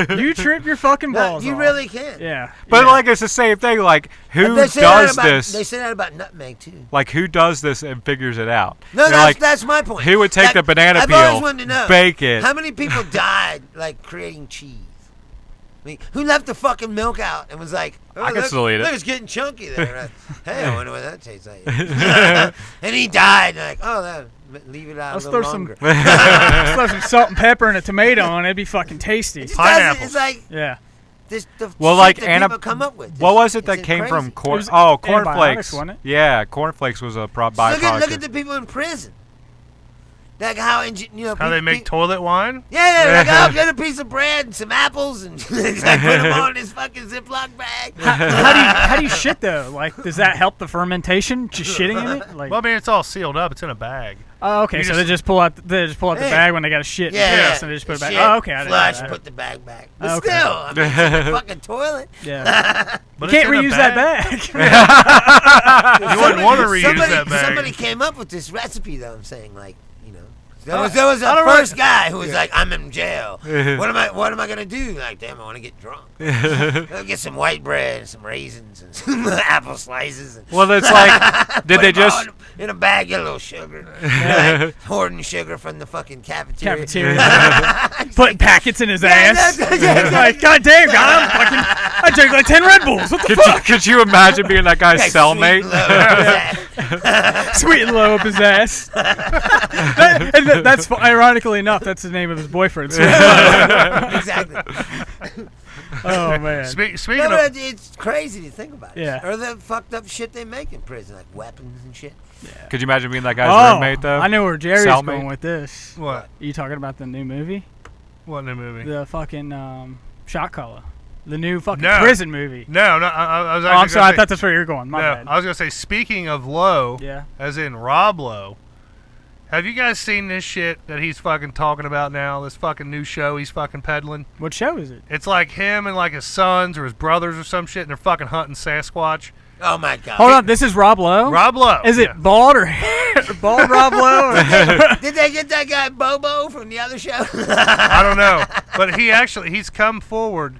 trip. You trip your fucking No, balls you off. really can. Yeah. But yeah. like it's the same thing. Like who They say that does about, this? They say that about nutmeg too. Like who does this and figures it out? No, They're that's my point. who would take Like, the banana I've peel, always wanted to know, bake it? how many people died like creating cheese? I mean, who left the fucking milk out and was like, oh, I can look, still eat it. Look, it's getting chunky there. Hey, I wonder what that tastes like. And he died. And like, oh, leave it out Let's a throw little some- longer. Just throw some salt and pepper and a tomato on it. It'd be fucking tasty. It just doesn't- Pineapples. It's like Yeah. the Well, shit like that people come up with. What was it It's that came from crazy. corn? It was Oh, antibiotics, cornflakes. wasn't it? Yeah, cornflakes was a byproduct. Look at the people in prison. Like how How they make toilet wine? Yeah, they're like, oh, get a piece of bread and some apples and like, put them all in this fucking Ziploc bag. How do you shit though? Like, does that help the fermentation? Just shitting in it? Like, Well, I mean, it's all sealed up. It's in a bag. oh, okay. you So just- they just pull out the Yeah. bag when they got to shit. Yeah, And they just put it back. Shit, Oh, okay. I didn't know flush, that. put the bag back. But Okay. still, I mean, it's in the fucking toilet. Yeah. But You it's can't in a reuse that bag. You wouldn't want to reuse that bag. Somebody came up with this recipe, though. I'm saying, like, you know, there was a I don't first guy who was like, I'm in jail. What am I gonna do? Like, damn, I want to get drunk. I'll get some white bread and some raisins and some apple slices. And Well, it's like, did put they them all just? in a bag? Get a little sugar. Like, hoarding sugar from the fucking cafeteria. Putting packets in his Yeah, ass. yeah. Like, God damn, God, I drank like 10 Red Bulls. What the fuck? Could you imagine being that guy's Like, cellmate? sweet and low. Sweet and low up his ass. That's ironically enough, that's the name of his boyfriend. Sweet and Low. Exactly. Oh man. Speaking No, of, but it's crazy to think about. Yeah. Or the fucked up shit they make in prison, like weapons and shit. Could you imagine being that guy's Oh, roommate though? I know where Jerry's Cellmate? going with this. what? Are you talking about the new movie? What new movie? The fucking Shot Caller. The new fucking No. prison movie. No, I was Oh, actually I'm sorry. gonna I say- thought that's where you're going. My no, bad. I was gonna say. Speaking of Lowe, Yeah. as in Rob Lowe, have you guys seen this shit that he's fucking talking about now? This fucking new show he's fucking peddling. What show is it? It's like him and like his sons or his brothers or some shit, and they're fucking hunting Sasquatch. Oh my god. Hold on. This is Rob Lowe? Rob Lowe. Is it yeah. bald or bald Rob Lowe? Or Did they get that guy Bobo from the other show? I don't know, but he's come forward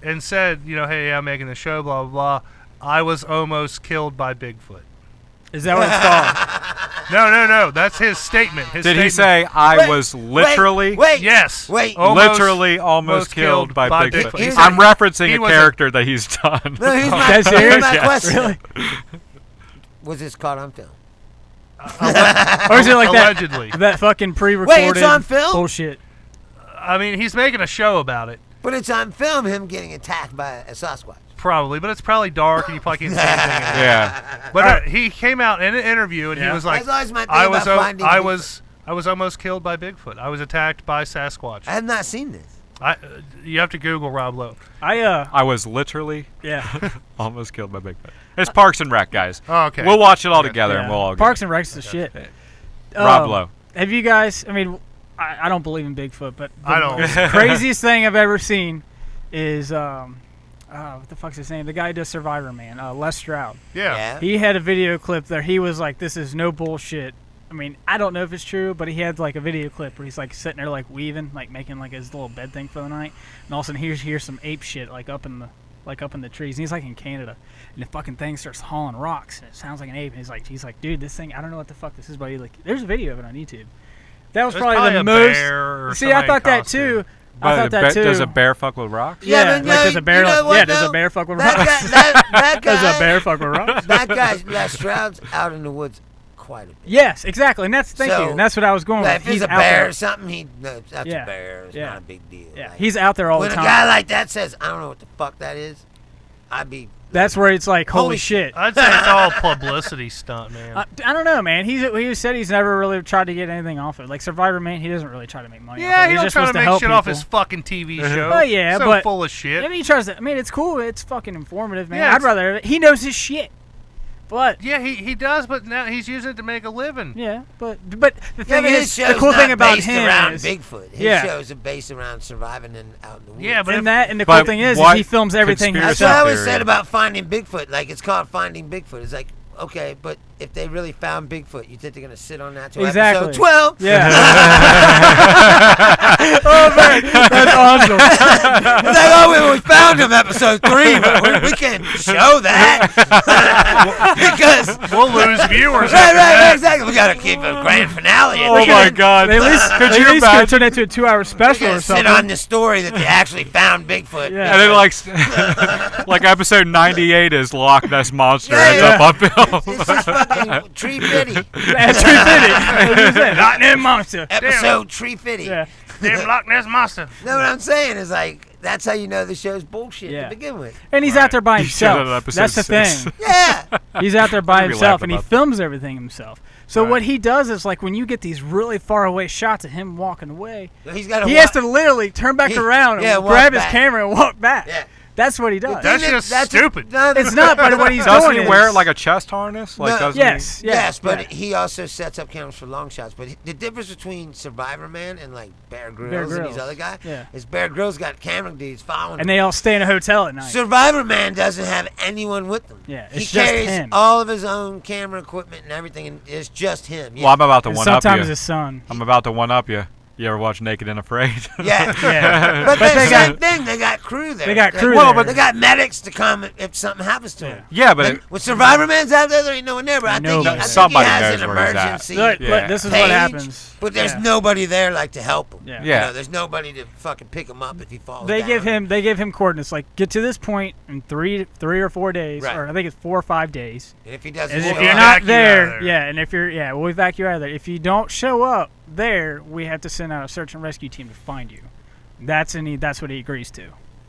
and said, you know, hey, I'm making the show, blah blah blah. I was almost killed by Bigfoot. is that what it's called? No. That's his statement. His Did he statement- say I Wait, was literally, Wait. Yes. Wait. literally almost killed by Bigfoot? He I'm said referencing he a was character that he's done. No, here's my, That's here's serious? my Yeah. question. Really? Was this caught on film? Or is it like allegedly. that fucking pre-recorded Wait, it's on film? bullshit? I mean, he's making a show about it, But it's on film, him getting attacked by a Sasquatch. probably, but it's probably dark and you probably can't see anything. In it. Yeah. But he came out in an interview and he Yeah. was like, That's always my thing I was about finding I Bigfoot. was almost killed by Bigfoot. I was attacked by Sasquatch. I have not seen this. You have to Google Rob Lowe. I was literally yeah. almost killed by Bigfoot. It's Parks and Rec, guys. Oh, okay. We'll watch it all together, and we'll all go. Parks and Rec's the shit. Rob Lowe. Have you guys? I mean, I don't believe in Bigfoot, but the I don't. most craziest thing I've ever seen is what the fuck's his name? The guy who does Survivor Man, Les Stroud. Yeah. He had a video clip there. He was like, "This is no bullshit." I mean, I don't know if it's true, but he had like a video clip where he's like sitting there like weaving, like making like his little bed thing for the night, and all of a sudden here's some ape shit like up in the trees. And he's like in Canada, and the fucking thing starts hauling rocks, and it sounds like an ape. And he's like, dude, this thing, I don't know what the fuck this is, but like, there's a video of it on YouTube. That was There's probably the a most. bear or See, I somebody thought that costume. too. I thought that too. Does a bear fuck with rocks? Yeah, Yeah, like but does a bear? you know Like, what, yeah, does though? a bear fuck with That rocks? that Does guy, a bear fuck with rocks? that guy, Les Stroud's out in the woods quite a bit. Yes, exactly, and that's thank you. So, And that's what I was going Like, with. if it's He's a out bear there. or something, that's Yeah. a bear. It's Yeah. not a big deal. Yeah, Like, he's out there all when the a time. guy like that says, I don't know what the fuck that is, I'd be. That's where it's like, holy Holy shit. I'd say it's all publicity stunt, man. I don't know, man. He said he's never really tried to get anything off it. Like Survivor Man, he doesn't really try to make money. Yeah, off it. he don't just try wants to to make help shit off people. his fucking TV show. Oh yeah, so but full of shit. I mean, he tries to. I mean, it's cool. It's fucking informative, man. Yeah, I'd rather. He knows his shit. But Yeah, he does, but now he's using it to make a living. yeah, but the Yeah, thing but his is, show's the cool not thing about based him around is, Bigfoot. His Yeah. shows are based around surviving out in the woods. Yeah, but and if, the cool But thing is what he films everything conspiracy That's what I himself. always theory. said about Finding Bigfoot. Like, it's called Finding Bigfoot. It's like, okay, but if they really found Bigfoot, you think they're going to sit on that till Exactly. episode 12? Yeah. Oh man, that's awesome. It's like, oh, we found him episode 3, but we can't show that. Because, we'll lose viewers. right, exactly. We got to keep a grand finale. Oh my God! They at least Could they you at least could imagine? turn it into a 2-hour We special got or to something. sit on the story that they actually found Bigfoot. Yeah. And then like episode 98 is Loch Ness Monster Yeah, ends yeah. up on film. It's just fucking Tree Fitty. That's Tree Fitty. That's what you said. Not in monster. Episode Tree Fitty. Yeah. Damn Loch Ness Monster. Know what I'm saying? Is like, that's how you know the show's bullshit Yeah. to begin with. And he's out there by You said it on himself. episode That's the 6. thing. Yeah. He's out there by We himself, laughed and he about that. films everything himself. So Right. what he does is like when you get these really far away shots of him walking away, He's got he has to literally turn back around and walk grab his back. camera and walk back. Yeah. That's what he does. That's just stupid. It's not, but what he's Doesn't doing he wear is- like a chest harness? Like, No. doesn't Yes. Yes, but yeah. he also sets up cameras for long shots. But the difference between Survivor Man and like Bear Grylls, and Grylls. these other guys Yeah. is Bear Grylls got camera dudes following And him. they all stay in a hotel at night. Survivor Man doesn't have anyone with them. Yeah, he it's just carries him. all of his own camera equipment and everything, and it's just him. Well, I'm about to And one up sometimes you. his son. I'm about to one up you. You ever watch Naked and Afraid? yeah. Yeah. But, But the they same got- thing. They got crew there. They got crew Well, there. but They got medics to come if something happens to him. Yeah, but And when Survivor Man's out there ain't no one there. But I think, Nobody. I think he Somebody has knows an where he's at. emergency. Look, Yeah. this is page, what happens. But there's Yeah. nobody there like to help him. Yeah. Yeah. You know, there's nobody to fucking pick him up if he falls They down. give him coordinates like get to this point in three or 4 days, Right. or I think it's 4 or 5 days. And if he doesn't And show if We'll you're up- not evac you out there, of there. yeah, and if you're, yeah, we'll evac you out of there. If you don't show up there, we have to send out a search and rescue team to find you. That's what he agrees to.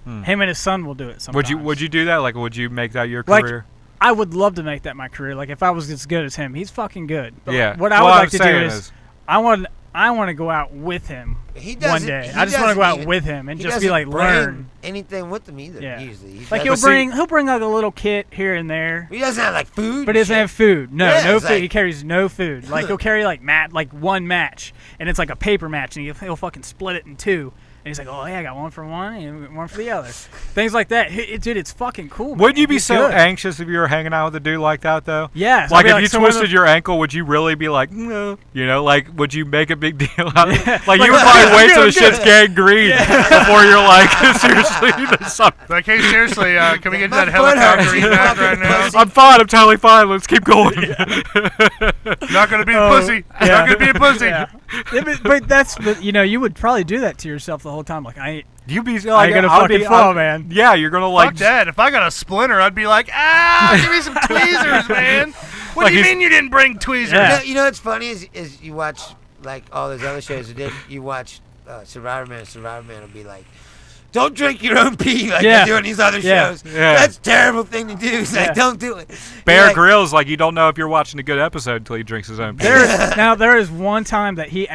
Him and his son will do it sometimes. would you do that? Like, would you make that your Like, career? I would love to make that my career. Like if I was as good as him, he's fucking good. But Yeah. What I Well, would I'm like to do saying is I want to go out with him He one doesn't- day. he I just want to go doesn't out even- with him and he just be doesn't like bring learn. anything with him either. Yeah. Usually, he Like doesn't- he'll bring like a little kit here and there. He doesn't have like food. But he doesn't shit. have food. No, Yeah, no it's food. like- He carries no food. Like he'll carry like one match, and it's like a paper match, and he'll fucking split it in two. And he's like, oh yeah, I got one for one and one for the other. Things like that. Dude, it's fucking cool. Would man. you be He's so good. anxious if you were hanging out with a dude like that, though? Yes. Like, I'd be if you so one of twisted the- your ankle, would you really be like, no? You know, like, would you make a big deal out of it? Yeah. Like, Like, you would I'm probably good, wait I'm till the good, I'm shit's gangrene before you're like, seriously, there's something. Like, hey, seriously, can we get to My that foot hurts, helicopter you evac right fucking now? pussy. I'm fine. I'm totally fine. Let's keep going. Not gonna be a Oh, pussy. yeah. Not gonna be a pussy. Yeah. But you know, you would probably do that to yourself the whole time. Like You be I like, ain't gonna I'll be- fucking fall, I'll- man. Yeah, you're gonna like. Fuck that. If I got a splinter, I'd be like, give me some tweezers, man. What Like do you he's- mean you didn't bring tweezers? Yeah. You know what's funny is you watch like all those other shows. And then you watch Survivor Man. Survivor Man will be like, "Don't drink your own pee," like Yeah. they do in these other Yeah. shows. Yeah. That's a terrible thing to do. It's Yeah. like, don't do it. Bear Like, Grylls, like you don't know if you're watching a good episode until he drinks his own piss. There is one time that he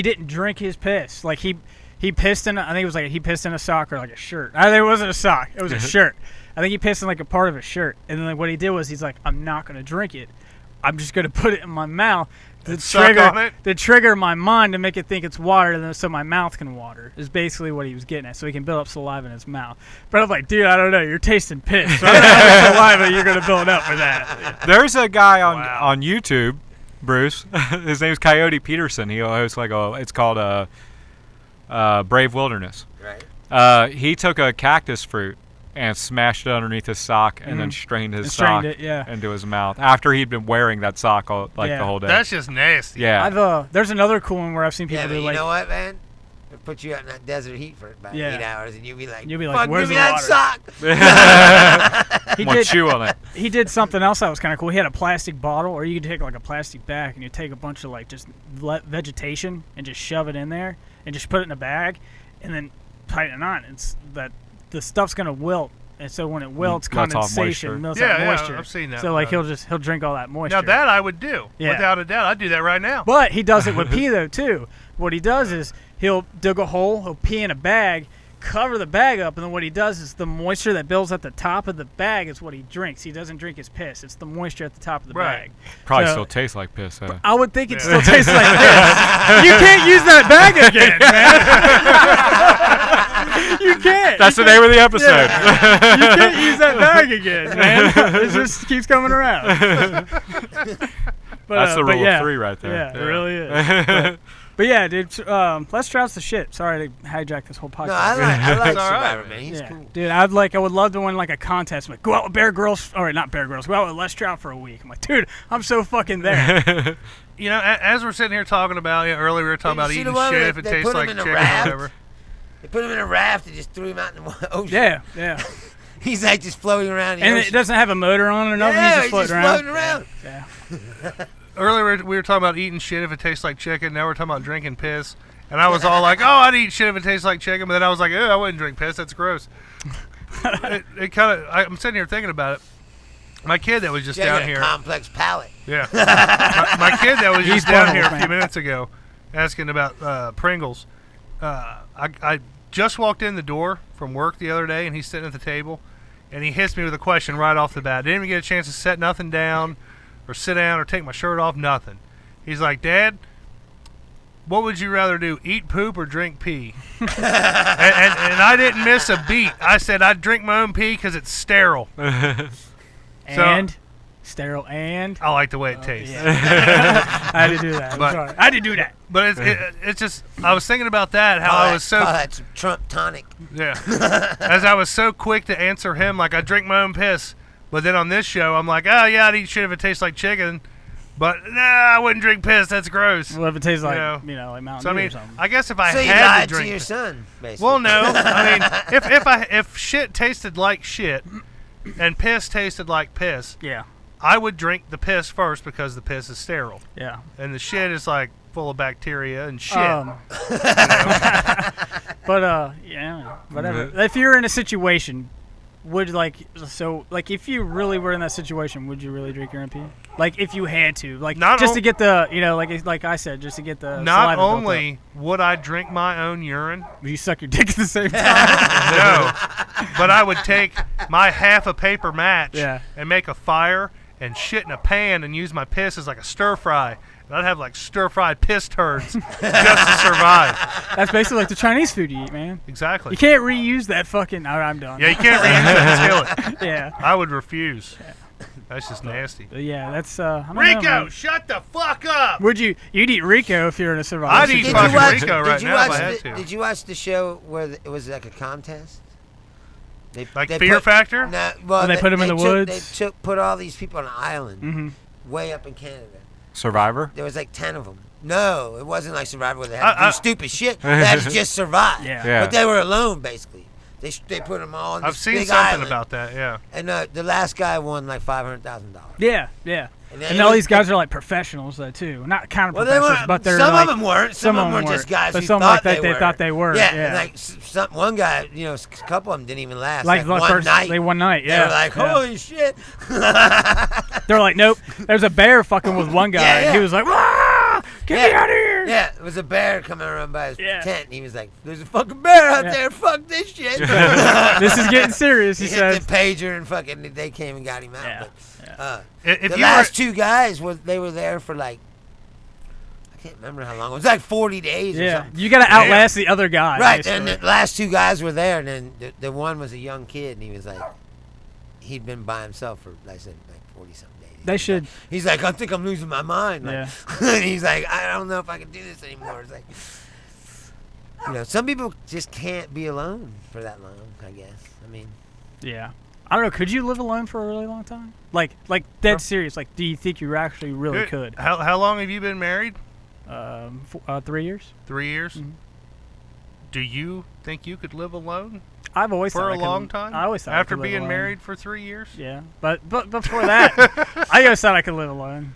didn't drink his piss. Like he he pissed in. I think it was like he pissed in a sock or like a shirt. I think it wasn't a sock. It was a shirt. I think he pissed in like a part of a shirt. And then like what he did was he's like, I'm not gonna drink it. I'm just gonna put it in my mouth to trigger my mind to make it think it's water, and then so my mouth can water. Is basically what he was getting at, so he can build up saliva in his mouth. But I'm like, dude, I don't know. You're tasting piss. So I don't know how much saliva you're gonna build up with that. There's a guy on YouTube, Bruce. His name's Coyote Peterson. He hosts like it's called Brave Wilderness. Right. He took a cactus fruit and smashed it underneath his sock and then strained his sock into his mouth after he'd been wearing that sock the whole day. That's just nasty. Yeah. There's another cool one where I've seen people do you like. know what, man? They'll put you out in that desert heat for about 8 hours, and you'll be like, fuck, where's give me the that water? sock. Chew on it. He did something else that was kind of cool. He had a plastic bottle, or you could take like a plastic bag and you take a bunch of like just vegetation and just shove it in there and just put it in a bag and then tighten it on. It's that the stuff's gonna wilt, and so when it wilts, condensation melts out moisture. I've seen that. So like he'll drink all that moisture. Now that I would do, without a doubt. I'd do that right now. But he does it with pee though too. What he does is he'll dig a hole, he'll pee in a bag, cover the bag up, and then what he does is the moisture that builds at the top of the bag is what he drinks. He doesn't drink his piss. It's the moisture at the top of the bag. Probably still tastes like piss, though. I would think it still tastes like piss. You can't use that bag again, man. You can't. That's the name of the episode. Yeah. You can't use that bag again, man. It just keeps coming around. That's the rule of 3 right there. Yeah, it really is. But yeah, dude, Les Stroud's the shit. Sorry to hijack this whole podcast. No, I like all right, Survivor, man. He's cool. Dude, I would love to win like a contest. Like, go out with Bear Grylls, or not Bear Grylls, go out with Les Stroud for a week. I'm like, dude, I'm so fucking there. You know, as we're sitting here talking about, earlier we were talking about eating shit if it tastes like chicken or whatever. They put him in a raft and just threw him out in the ocean. Yeah. He's like just floating around. And it doesn't have a motor on it or nothing. Yeah, he's just floating around. Yeah. Earlier we were talking about eating shit if it tastes like chicken. Now we're talking about drinking piss. And I was all like, oh, I'd eat shit if it tastes like chicken. But then I was like, I wouldn't drink piss. That's gross. it kind of, I'm sitting here thinking about it. My kid that was just down here. Complex palate. Yeah. my kid that was just down here a few minutes ago asking about Pringles. I just walked in the door from work the other day, and he's sitting at the table. And he hits me with a question right off the bat. Didn't even get a chance to set nothing down or sit down or take my shirt off, nothing. He's like, Dad, what would you rather do, eat poop or drink pee? and I didn't miss a beat. I said I'd drink my own pee because it's sterile. Sterile and? I like the way it tastes. Yeah. I had to do that. I'm sorry. I had to do that. But it's just, I was thinking about that, how I was so... that's Trump tonic. Yeah. As I was so quick to answer him, like I drink my own piss. But then on this show, I'm like, oh, yeah, I'd eat shit if it tastes like chicken. But, nah, I wouldn't drink piss. That's gross. Well, if it tastes like, like Mountain Dew or something. I guess if I so had to drink... So you lied to your son, basically. Well, no. I mean, if shit tasted like shit and piss tasted like piss, I would drink the piss first because the piss is sterile. Yeah. And the shit is, like, full of bacteria and shit. But, whatever. If you're in a situation... if you really were in that situation, would you really drink your own pee? Like, if you had to, to get the, like I said, just to get the. Not only would I drink my own urine, would you suck your dick at the same time? No, but I would take my half a paper match and make a fire and shit in a pan and use my piss as like a stir fry. And I'd have like stir-fried piss turds just to survive. That's basically like the Chinese food you eat, man. Exactly. You can't reuse that fucking... I'm done. Yeah, you can't reuse that and kill it. Yeah. I would refuse. Yeah. That's just nasty. Yeah, that's... Rico, shut the fuck up! You'd eat Rico if you're in a survival I'd eat fucking Rico right now if I had to. Did you watch the show where it was like a contest? They Fear Factor? No, well, they put them in the woods? They put all these people on an island way up in Canada. Survivor? There was like 10 of them. No, it wasn't like Survivor where they had to do stupid shit. They had to just survive. Yeah. But they were alone, basically. They put them all on this big island. I've seen something about that, yeah. And the last guy won like $500,000. Yeah. And all these guys are like professionals, though, too. Not kind of professionals, but they're some like... of them weren't. Some of them were just guys who some thought they thought they were. Yeah. And like one guy, a couple of them didn't even last. Like one night. One night, yeah. They were like, holy shit. They're like, nope. There's a bear fucking with one guy. Yeah. And he was like, Wah! Get me out of here! Yeah, it was a bear coming around by his Yeah. tent, and he was like, "There's a fucking bear out Yeah. there. Fuck this shit." This is getting serious, he hit says. the pager, and fucking they came and got him out. Yeah. But, If the you last two guys they were there for like, I can't remember how long. It was like 40 days or Yeah, something. you gotta outlast the other guy. Right, basically. and the last two guys were there, and then the one was a young kid, and he was like, he'd been by himself for, like I said, like 40-something days. They should. He's like, I think I'm losing my mind. Like, Yeah. and he's like, I don't know if I can do this anymore. It's like, some people just can't be alone for that long, I guess. I mean, Yeah. I don't know. Could you live alone for a really long time? Like dead serious. Like, do you think you actually really could? How long have you been married? 3 years. 3 years. Mhm. Do you think you could live alone I've always for thought a I could- long time? I always thought I after could live being alone. married for 3 years. Yeah, but before that, I always thought I could live alone.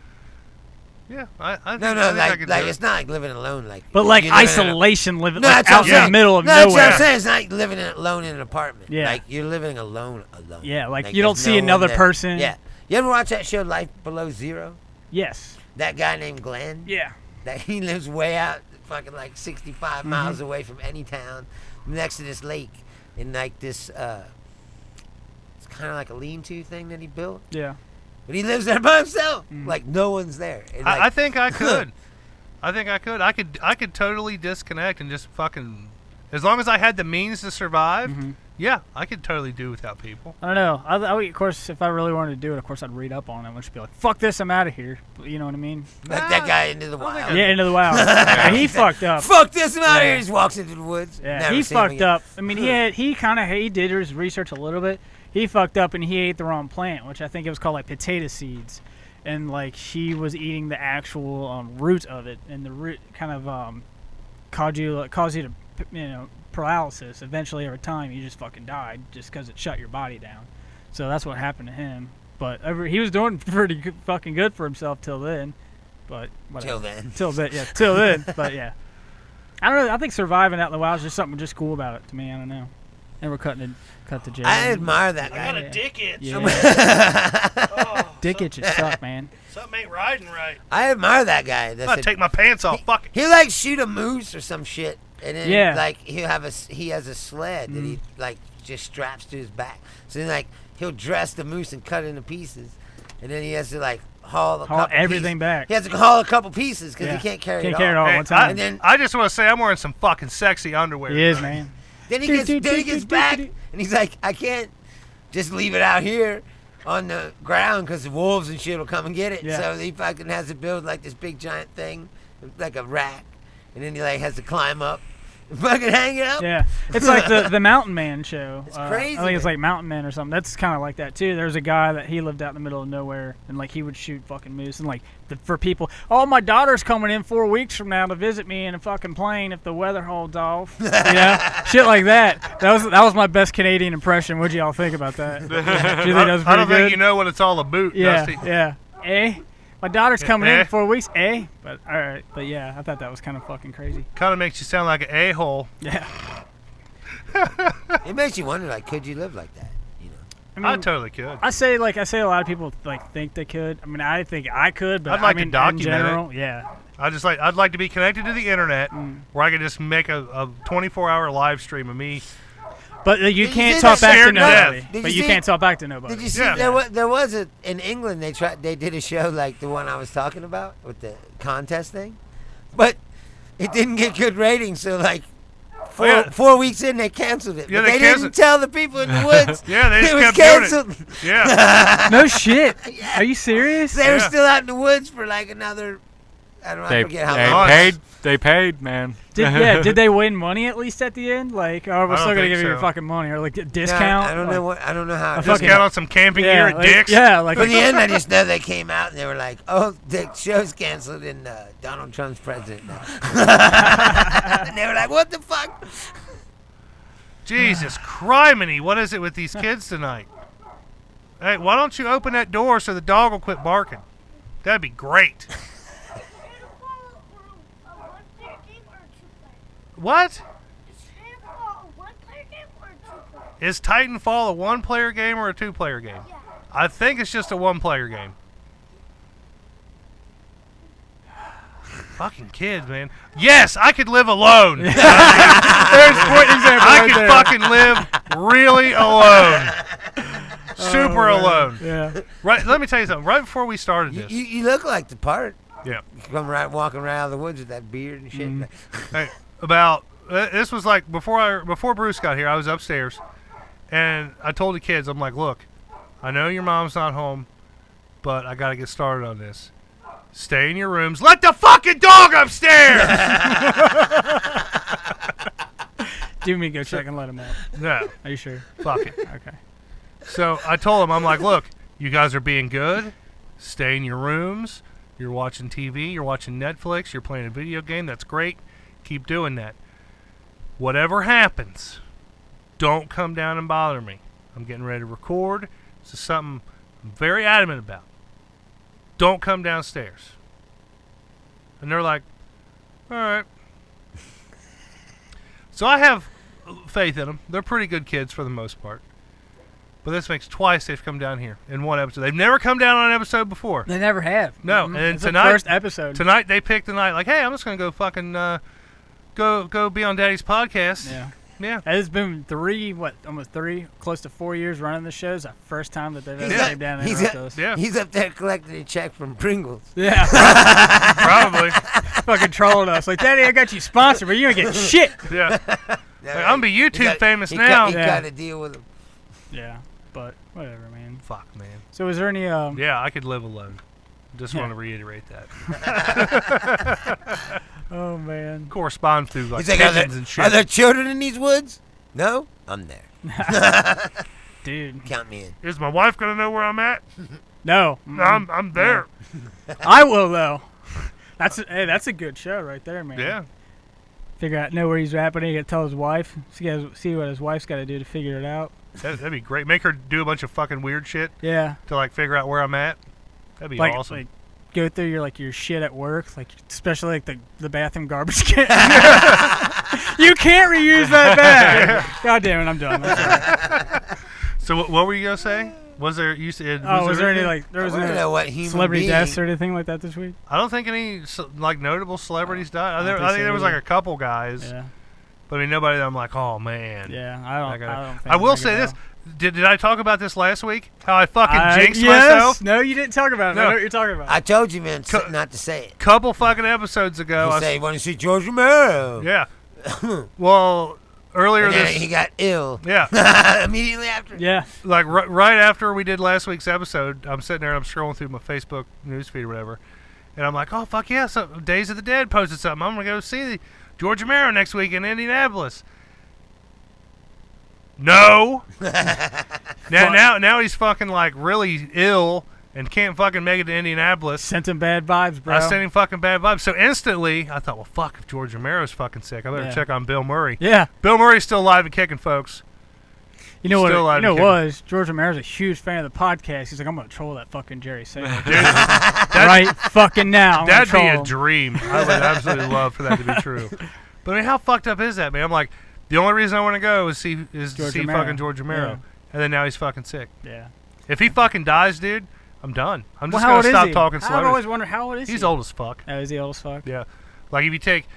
Yeah, I think, no, I think I like could like do it. it's not like living alone, like. But like you live in a- isolation, living No, like that's what out I'm in the saying. middle of No, that's what nowhere. I'm saying. It's not like living alone in an apartment. Yeah. Like you're living alone. Yeah, like you don't there's see no one another there. person. Yeah. You ever watch that show Life Below Zero? Yes. That guy named Glenn. Yeah. That he lives way out, fucking like 65 Mm-hmm. miles away from any town, next to this lake, in like this. It's kind of like a lean-to thing that he built. Yeah. But he lives there by himself. Mm. Like no one's there. And, I like, think I could. I think I could. I could totally disconnect and just fucking. As long as I had the means to survive, Mhm. yeah, I could totally do without people. I don't know. I would, of course, if I really wanted to do it, of course, I'd read up on it and just be like, "Fuck this, I'm out of here." You know what I mean? like that guy into the wild. Yeah, into the wild. Yeah, he fucked up. Fuck this, I'm out of Yeah. here. He just walks into the woods. Yeah, Never he seen him fucked again. up. I mean, he did his research a little bit. He fucked up and he ate the wrong plant, which I think it was called like potato seeds, and like he was eating the actual root of it, and the root kind of caused you to paralysis. Eventually, over time, you just fucking died just because it shut your body down. So that's what happened to him. But he was doing pretty fucking good for himself till then. But whatever. Till then. But yeah, I don't know. I think surviving out in the wild is just something just cool about it to me. I don't know. And we're cut the jail. I admire that guy. Yeah. dick itch. Yeah. Dick itches suck, man. Something ain't riding right. I admire that guy. That's I'll take my pants off. Fuck it. He'll like shoot a moose or some shit, and then Yeah. like he has a sled that he like just straps to his back. So then like he'll dress the moose and cut it into pieces, and then he has to like haul everything back. He has to haul a couple pieces because Yeah. he can't carry Can't it carry it all. all Hey, one time. And then I just want to say I'm wearing some fucking sexy underwear. He is, tonight. man. Then he gets back, and he's like, I can't just leave it out here on the ground because the wolves and shit will come and get it. Yeah. So he fucking has to build like this big giant thing, like a rack, and then he like has to climb up and fucking hang it up. Yeah, it's like the Mountain Man show. It's crazy, I think it's man. like Mountain Man or something. That's kind of like that too. There's a guy that he lived out in the middle of nowhere, and like he would shoot fucking moose, and like for people, oh, my daughter's coming in 4 weeks from now to visit me in a fucking plane if the weather holds off. You know, shit like that. That was my best Canadian impression. What'd y'all think about that? Do you think that was I pretty don't good? think you know what it's all about, Yeah, Dusty. yeah. My daughter's coming in Eh? in 4 weeks. But all right, but yeah, I thought that was kind of fucking crazy. Kind of makes you sound like an a-hole. Yeah. It makes you wonder, like, could you live like that? You know? I mean, I totally could. I say a lot of people like think they could. I mean, I think I could, but I'd like I to mean, document in general, yeah. I'd like to be connected to the internet where I could just make a 24-hour live stream of me. But you Did you can't see talk that back to scared to death? nobody. Did But you you see- can't talk back to nobody. Did you see Yeah. there was a in England they did a show like the one I was talking about with the contest thing, but it didn't get good ratings. So like Yeah. 4 weeks in they canceled it. Yeah, but they they canceled- didn't tell the people in the woods. Yeah, they just it was kept doing it. canceled. Yeah. No shit. Are you serious? They were Yeah. still out in the woods for like another. I don't know. I forget how long. They paid, man. Did they win money at least at the end? Like, oh, we're I still don't gonna think give you your so. fucking money or like a No, discount? I don't know what. I don't know how. A it fucking- Discount on some camping gear at like, Dick's. Yeah, like For the end, I just know they came out and they were like, "Oh, the show's canceled and Donald Trump's president now." And they were like, "What the fuck?" Jesus criminy, what is it with these kids tonight? Hey, why don't you open that door so the dog will quit barking? That'd be great. What? Is Titanfall a one-player game or a two-player game? Yeah. I think it's just a one-player game. Fucking kids, man. Yes, I could live alone. There's a point example I right could there. fucking live really alone. Super alone. Yeah. Right. Let me tell you something. Right before we started this. You look like the part. Yeah. You come right walking around out of the woods with that beard and shit. Hey, about this was like before Bruce got here. I was upstairs, and I told the kids, I'm like, look, I know your mom's not home, but I gotta get started on this. Stay in your rooms. Let the fucking dog upstairs. Do you mean go check and let him out? No, Are you sure? fuck it. Okay. So I told them, I'm like, look, you guys are being good. Stay in your rooms. You're watching TV. You're watching Netflix. You're playing a video game. That's great. Keep doing that. Whatever happens, don't come down and bother me. I'm getting ready to record. This is something I'm very adamant about. Don't come downstairs. And they're like, all right. So I have faith in them. They're pretty good kids for the most part. But this makes twice they've come down here in one episode. They've never come down on an episode before. They never have. No, Mhm. and It's tonight- the first episode. Tonight they picked the night like, hey, I'm just gonna go fucking go be on Daddy's podcast. Yeah. Yeah. It's been almost 3, close to 4 years running the show. It's the first time that they've ever He's came down and he's interrupted us. Yeah. He's up there collecting a check from Pringles. Yeah. Probably. Fucking trolling us. Like, Daddy, I got you sponsored, but you ain't get shit. Yeah. Like, I'm gonna be YouTube famous he now. He Yeah. got to deal with him. Yeah. But whatever, man. Fuck, man. So is there any Yeah, I could live alone. Just Yeah. want to reiterate that. Oh man. Correspond through like He's like, pigeons and shit. are there children in these woods? No? I'm there. Dude. Count me in. Is my wife gonna know where I'm at? No. I'm there. I will though. That's a good show right there, man. Yeah. Know where he's at, but he got to tell his wife. See what his wife's got to do to figure it out. That'd be great. Make her do a bunch of fucking weird shit Yeah. to like figure out where I'm at. That'd be Like, awesome. like go through your shit at work, like especially like the bathroom garbage can. You can't reuse that bag. God damn it, I'm done. I'm sorry. So what were you gonna say? Was there you said? Was there any anything? like there I was want to no know what human celebrity being. deaths or anything like that this week? I don't think any like notable celebrities died. I don't I think think so there was like either. a couple guys, Yeah. but I mean nobody that I'm like, oh man. Yeah. I don't think I will ring a say this. bell. Did I talk about this last week? How I fucking jinxed yes. myself? No, you didn't talk about it. No. I know what you're talking about. I told you, man, Co- not to say it. Couple fucking episodes ago. He I said, want to see George Romero. yeah. Well, earlier And then this. he got ill. Yeah. Immediately after. Yeah. Like right after we did last week's episode, I'm sitting there and I'm scrolling through my Facebook newsfeed or whatever, and I'm like, oh fuck yeah, Days of the Dead posted something. I'm gonna go see George Romero next week in Indianapolis. No. now he's fucking like really ill and can't fucking make it to Indianapolis. Sent him bad vibes, bro. I sent him fucking bad vibes. So instantly, I thought, well, fuck, if George Romero's fucking sick, I better Yeah. check on Bill Murray. Yeah. Bill Murray's still alive and kicking, folks. You know what? Still alive You know and what kicking. was George Romero's a huge fan of the podcast. He's like, I'm gonna troll that fucking Jerry Saylor. Dude, right fucking now. I'm gonna that'd be troll a him. dream. I would absolutely love for that to be true. But I mean, how fucked up is that, man? I'm like, the only reason I want to go is to George see Romero. fucking George Romero. Yeah. And then now he's fucking sick. Yeah. If he fucking dies, dude, I'm done. I'm just how gonna old is stop he? talking I've celebrities. always wondered how old is he? He's old as fuck. Oh, is he old as fuck? Yeah. Like if you take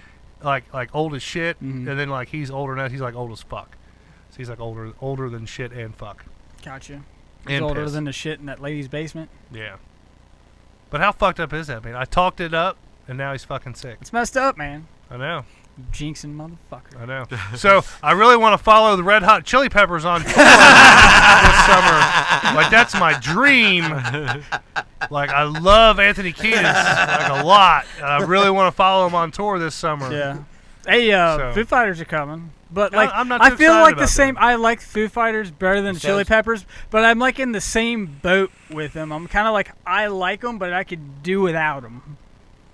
like old as shit, Mhm. and then like he's older now, he's like old as fuck. So he's like older than shit and fuck. Gotcha. He's And older piss. than the shit in that lady's basement. Yeah. But how fucked up is that, man? I talked it up, and now he's fucking sick. It's messed up, man. I know. You jinxing motherfucker. I know. So I really want to follow the Red Hot Chili Peppers on tour this summer. Like that's my dream. Like I love Anthony Kiedis like a lot. And I really want to follow him on tour this summer. Yeah. Hey, So- Foo Fighters are coming. But Yeah, like, I'm not I too feel excited like the about same. that. I like Foo Fighters better than the Chili Sounds- Peppers, but I'm like in the same boat with them. I'm kind of like I like them, but I could do without them.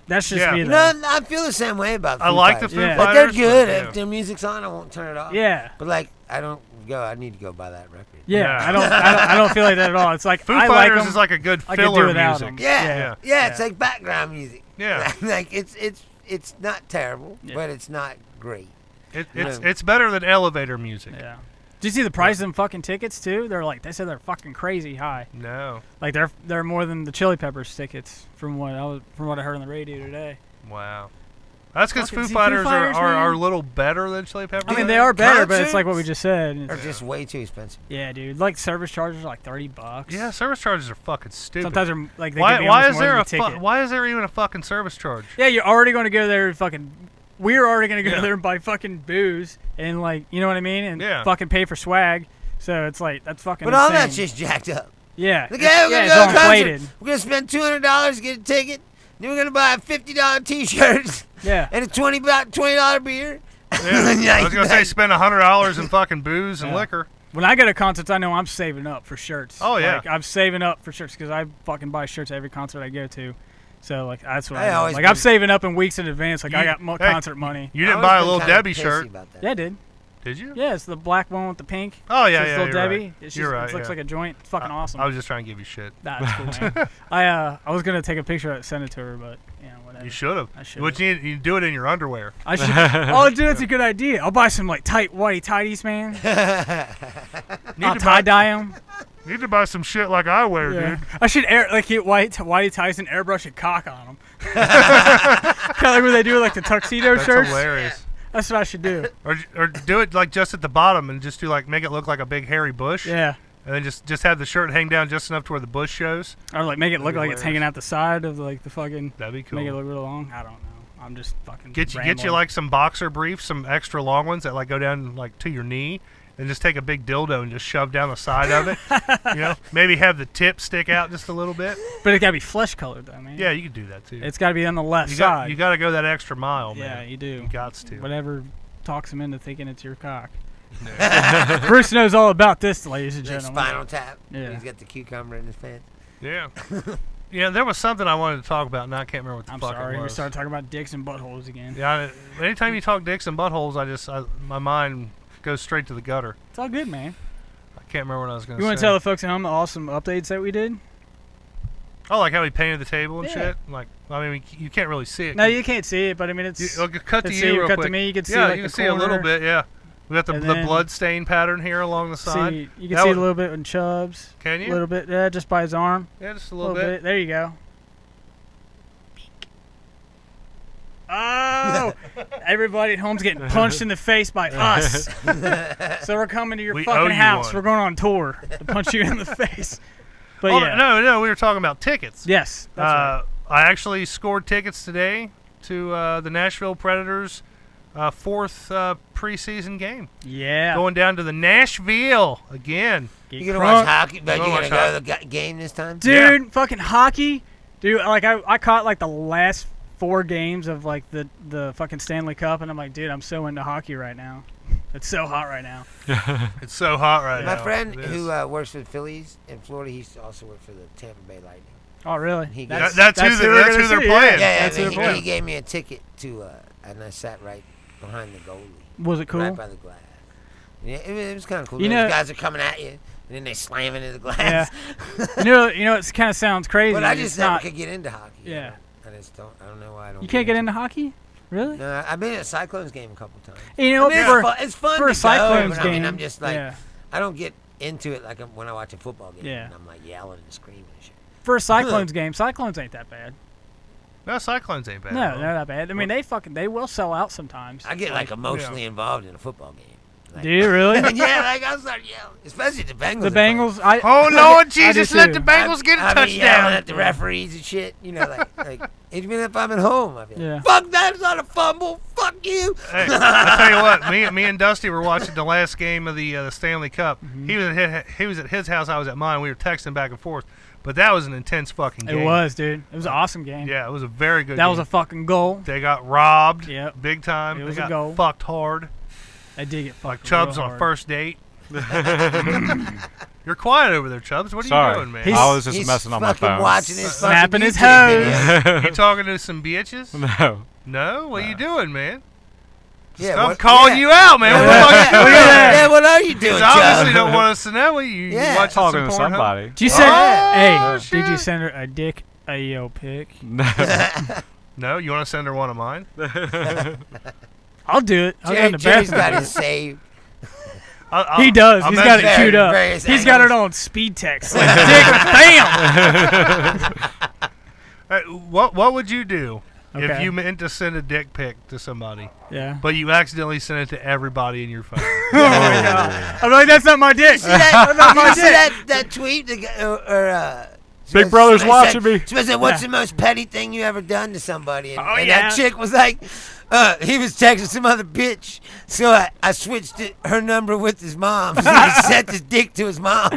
That's just Yeah. me, You though. know, I feel the same way about Foo I like the Fighters. Foo Yeah. Like, they're Fighters. good. but, If their music's on, I won't turn it off. Yeah. But like, I don't go. I need to go buy that record. Yeah, Yeah. I don't feel like that at all. It's like Foo I Fighters like them. is like a good I could do filler without music. them. Yeah. Yeah. It's like background music. Yeah. Like it's not terrible, Yeah. but it's not great. It's better than elevator music. Yeah. Did you see the price of them fucking tickets too? They said they're fucking crazy high. No. Like they're more than the Chili Peppers tickets from what I heard on the radio today. Wow. That's because Fucking Foo Foo Fighters Fighters, are a man. little better than Chili Peppers. I mean, they are better, but it's like what we just said. Or just way too expensive. Yeah, dude. Like service charges are like $30. Yeah, service charges are fucking stupid. Sometimes they're like they why, could be why almost is more there than a the ticket. why is there even a fucking service charge? Yeah, you're already going to go there and fucking. We're already going to go there and buy fucking booze and like, you know what I mean, and fucking pay for swag. So it's like that's fucking. But insane. all that shit's jacked up. Yeah. Look at Yeah, we're it's gonna all go to a concert. inflated. We're gonna spend $200 to get a ticket. Then we're gonna buy a $50 T-shirt. Yeah. And a $20 beer. Yeah. I was gonna say spend $100 in fucking booze and liquor. When I go to concerts, I know I'm saving up for shirts. Oh yeah. Like, I'm saving up for shirts because I fucking buy shirts at every concert I go to. So like that's what I I do. always Like do. I'm saving up in weeks in advance. Like I got Hey, concert money. You didn't buy a Little Debbie shirt, Yeah, I did. did you? Yeah, it's the black one with the pink. Oh yeah, It's yeah. Little You're Debbie. right. It's You're just, right. It looks yeah. like a joint. It's fucking awesome. I was just trying to give you shit. Nah, it's cool, man. I was gonna take a picture of it, send it to her, but whatever. You should have. I should. What you do it in your underwear. I should. Oh, dude, that's a good idea. I'll buy some like tight whitey tighties, man. I'll tie dye them. Need to buy some shit like I wear, Yeah. dude. I should get whitey ties and airbrush a cock on them. Kind of like what they do with like the tuxedo That's shirts. hilarious. That's what I should do. Or do it like just at the bottom and just do like make it look like a big hairy bush. Yeah. And then just have the shirt hang down just enough to where the bush shows. Or like make it look That'd be like it's hanging out the side of like the fucking. That'd be cool. Make it look real long. I don't know. I'm just fucking. Get you rambling. like some boxer briefs, some extra long ones that like go down like to your knee, and just take a big dildo and just shove down the side of it. You know, maybe have the tip stick out just a little bit. But it gotta be flesh colored though, man. Yeah, you could do that too. It's gotta be on the left you side. got to go that extra mile, man. Yeah, you do. You gots to. Whatever talks him into thinking it's your cock. Bruce knows all about this, ladies and Like gentlemen. Spinal Tap. Yeah. He's got the cucumber in his pants. Yeah. Yeah, there was something I wanted to talk about, and I can't remember what the I'm fuck sorry, it we was. started talking about dicks and buttholes again. Yeah, anytime you talk dicks and buttholes, my mind goes straight to the gutter. It's all good, man. I can't remember what I was going to You say. want to tell the folks at home the awesome updates that we did? Oh, like how he painted the table and Yeah. shit? Like, I mean, you can't really see it. No, you can't see it, but I mean, it's. Cut to let's you see, real cut quick. to me. You can see yeah, like you the can see a little corner. bit, yeah. We got the And then- blood stain pattern here along the side. See, you can That see was- a little bit in Chubbs. Can A you? little bit, yeah, just by his arm. Yeah, just a A little, little bit. There you go. Oh! Everybody at home's getting punched in the face by us. So we're coming to your We owe fucking you house. one. We're going on tour to punch you in the face. But Oh, yeah. no, we were talking about tickets. Yes. That's right. I actually scored tickets today to the Nashville Predators' fourth preseason game. Yeah. Going down to the Nashville again. Get You gonna crunk. watch hockey? But you Gonna gonna watch go to the game this time? Dude, fucking hockey. Dude, like I caught like the last 4 games of like the fucking Stanley Cup, and I'm like, dude, I'm so into hockey right now. It's so hot right now. It's so hot right now. My friend It is. who works for the Phillies in Florida, he used to also work for the Tampa Bay Lightning. Oh, really? He That's gets- who we're that's gonna who they're see, playing. Yeah, That's who and they're he playing. gave me a ticket to, and I sat right behind the goalie, Was it cool? right by the glass. Yeah, it was kind of cool. You Those know- guys are coming at you, and then they slam into the glass. Yeah. you know, it kind of sounds crazy. But I it's just never not. could get into hockey. Yeah. I don't know why I don't. You can't get into hockey, really? No, I've been at a Cyclones game a couple times. You know, I mean, for it's fun for a to Cyclones go, but game, I mean, I'm just like, yeah. I don't get into it like when I watch a football game. Yeah. And I'm like yelling and screaming and shit. For a Cyclones game, Cyclones ain't that bad. No, Cyclones ain't bad. No, at all. they're not bad. I mean, they will sell out sometimes. I get like emotionally involved in a football game. Like, Do you really? yeah, like I'll start yelling, especially the Bengals. The are playing. Bengals. Oh Lord I Jesus! do Let too. the Bengals get a I be yelling touchdown. at the referees and shit. You know, like even if I'm at home, I be like, Yeah. fuck that! It's not a fumble. Fuck you. Hey, I tell you what, me and Dusty were watching the last game of the Stanley Cup. Mm-hmm. He was at his house, I was at mine. We were texting back and forth, but that was an intense fucking game. It was, dude. It was an awesome game. Yeah, it was a very good. That game. was a fucking goal. They got robbed. Yep. Big time. It was they a got goal. fucked hard. I did get fucked Like Chubbs real on a hard. first date. You're quiet over there, Chubbs. What are Sorry. you doing, man? He's- I was just He's messing on my fucking phone. watching his fucking Snapping his YouTube hose. videos. You talking to some bitches? No. No? What are you doing, man? Yeah, I'm what- calling yeah. you out, man. Yeah, What the fuck yeah, you doing? yeah, what are you doing, You obviously Chubb? don't want us to know. What you Yeah. watching Talking to some Pornhub? somebody. Did you send? Oh, hey, shit. did you send her a dick AO pic? No. No, you want to send her one of mine? I'll do it. I'll go in the Jerry's bathroom. got his save. He does. I'll He's got it message- queued up. various He's got it angles. on speed text. Like, dick, bam. Hey, what would you do if Okay. you meant to send a dick pic to somebody, Yeah. but you accidentally sent it to everybody in your phone. Oh my god. I'm like, that's not my dick. See that, That's not my you see dick. that tweet? Big Brother's somebody watching me. Somebody said, "What's the most petty thing you ever done to somebody?" And, Oh, and yeah. that chick was like, he was texting some other bitch, so I switched her number with his mom. So he sent his dick to his mom.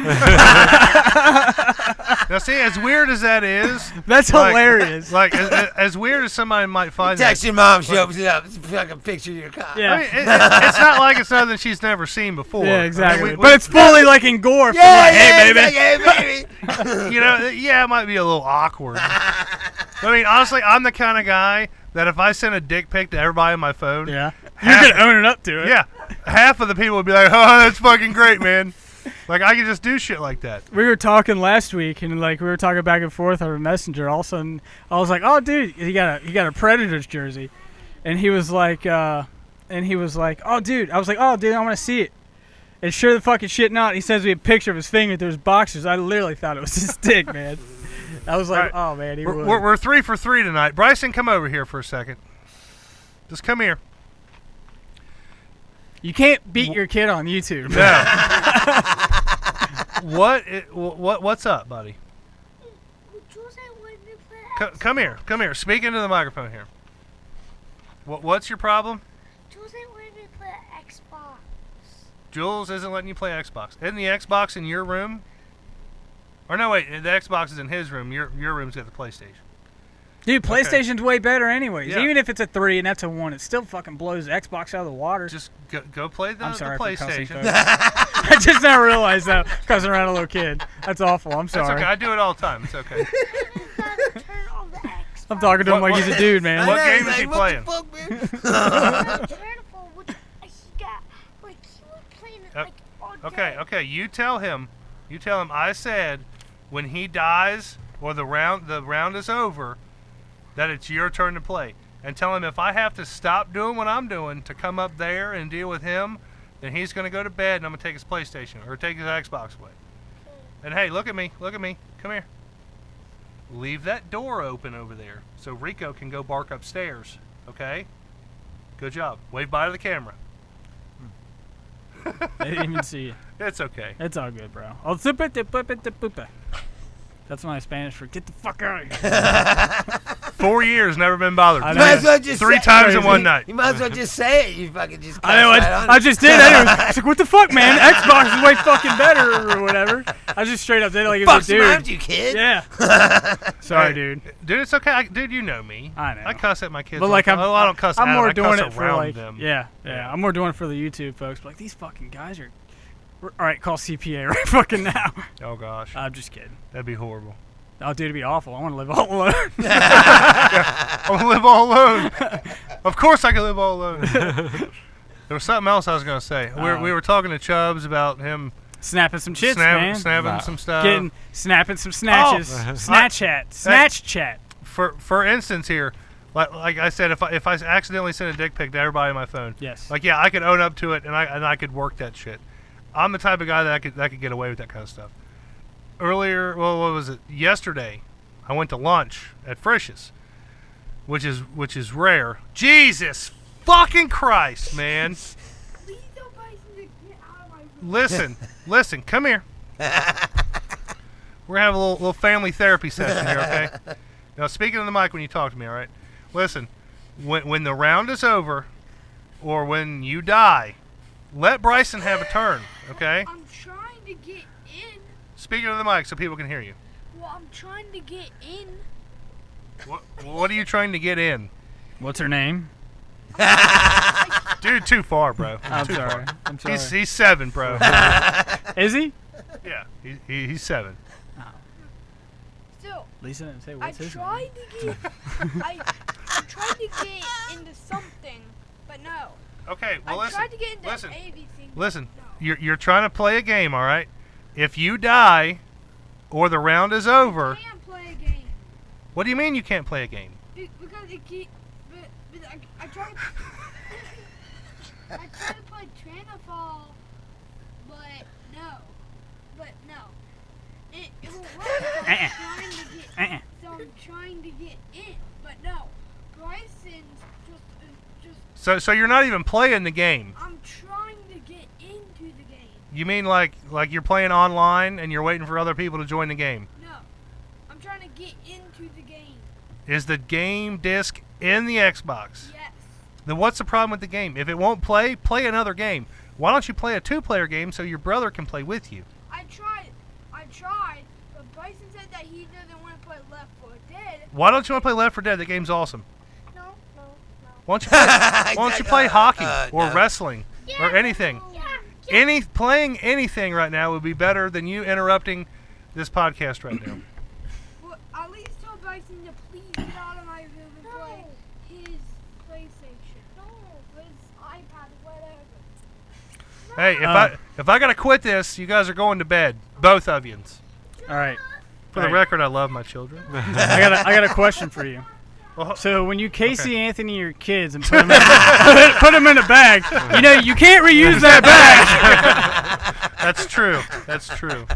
Now, see, as weird as that is, That's like- hilarious. Like as weird as somebody might find Text that. your mom, she opens it up. It's a fucking picture of your cock. Yeah. I mean, it's not like it's something she's never seen before. Yeah, exactly. I mean, But it's fully like in gore. Yeah, Like, hey, yeah, baby. yeah, baby. you know, yeah, it might be a little awkward. I mean, honestly, I'm the kind of guy that if I send a dick pic to everybody on my phone, Yeah. You're going to own it up to it. yeah, half of the people would be like, "Oh, that's fucking great, man." Like I can just do shit like that. We were talking last week, and like we were talking back and forth on Messenger. All of a sudden, I was like, "Oh, dude, he got a Predators jersey," and he was like, "Oh, dude," I was like, "Oh, dude, I want to see it." And sure the fucking shit not, he sends me a picture of his finger through his boxers. I literally thought it was his dick, man. I was like, All "Oh man, he We're, would." we're 3 for 3 tonight. Bryson, come over here for a second. Just come here. You can't beat your kid on YouTube. No. What's up, buddy? Jules ain't letting me play Come here. Come here. Speak into the microphone here. What's your problem? Jules ain't letting me play Xbox. Jules isn't letting you play Xbox. Isn't the Xbox in your room? Or no, wait. The Xbox is in his room. Your room's got the PlayStation. Dude, PlayStation's way better anyways. Yeah. Even if it's a 3 and that's a 1, it still fucking blows Xbox out of the water. Just go play the I'm sorry for cussing, PlayStation. folks. I just now realized that cussing around a little kid. That's awful. I'm That's sorry. okay. I do it all the time. It's okay. You gotta turn on the Xbox. I'm talking to him like he's a dude, man. What I know, game he's is he like, playing? What the fuck, man? You gotta turn it for what he got. Like, he was playing it like all day. Okay. You tell him I said when he dies or the round is over that it's your turn to play. And tell him if I have to stop doing what I'm doing to come up there and deal with him, then he's going to go to bed and I'm going to take his PlayStation or take his Xbox away. And hey, look at me. Come here. Leave that door open over there so Rico can go bark upstairs. Okay? Good job. Wave bye to the camera. I didn't even see it. It's okay. It's all good, bro. Oh, that's my Spanish for get the fuck out of here. 4 years, never been bothered. I You know. might as well just 3 say- times in one night. You might as well just say it. You fucking just. I know. cuss right on I it. just did. Anyway. It's like, what the fuck, man? Xbox is way fucking better or whatever. I just straight up did it like it was Fuck's a around dude. you, kid. Yeah. Sorry, Hey, dude. Dude, it's okay. Dude, you know me. I know. I cuss at my kids. But like all the time. I don't cuss at I'm them. more I doing cuss it for around like them. yeah. I'm more doing it for the YouTube folks. But like these fucking guys are. All right, call CPA right fucking now. Oh gosh, I'm just kidding. that'd be horrible. Oh, dude, it'd be awful. I want to live all alone. I want to live all alone. Of course, I can live all alone. There was something else I was gonna say. We were talking to Chubbs about him Snapping some shits, man. snapping Wow. some stuff. Snapping some snatches. Snatch chat. For instance, here, like I said, if I accidentally send a dick pic to everybody on my phone, Yes. like yeah, I could own up to it and I could work that shit. I'm the type of guy that could get away with that kind of stuff. Earlier, well, what was it? Yesterday, I went to lunch at Frisch's, which is rare. Jesus fucking Christ, man! Please don't buy something to get out of my room. Listen, come here. We're gonna have a little family therapy session here, okay? Now, speaking of the mic when you talk to me, all right? Listen, when the round is over, or when you die, let Bryson have a turn, okay? I'm trying to get in. Speaking of the mic so people can hear you. Well, I'm trying to get in. What are you trying to get in? What's her name? Dude, too far, bro. I'm sorry. I'm sorry. He's 7, bro. Is he? Yeah, he's 7. Still, Lisa didn't say I what's his name. tried to get. I tried to get into something, but no. Okay, well I tried to get into listen. everything. but Listen, no. you're trying to play a game, all right? If you die, or the round is over, I can't play a game what do you mean you can't play a game? because it keep. But I tried. I tried to play Tranafall, but no. It won't work. So I'm trying to get. So I'm trying to get in, but no. Bryson's just. So you're not even playing the game. I'm trying to get into the game. You mean like you're playing online and you're waiting for other people to join the game? No, I'm trying to get into the game. Is the game disc in the Xbox? Yes. Then what's the problem with the game? If it won't play another game. Why don't you play a 2-player game so your brother can play with you? I tried, but Bryson said that he doesn't want to play Left 4 Dead. Why don't you want to play Left 4 Dead? The game's awesome. No. Why don't you play hockey or no. wrestling or anything? Yeah. Playing anything right now would be better than you interrupting this podcast right now. Well, at least tell Bryson to please get out of my room and play his PlayStation. No, his iPad, whatever. Hey, if I gotta quit this, you guys are going to bed, both of you. All right. For the record, I love my children. I got a question for you. Well, So when you Casey Anthony your kids and put them in a bag, you can't reuse that bag. That's true. That's true.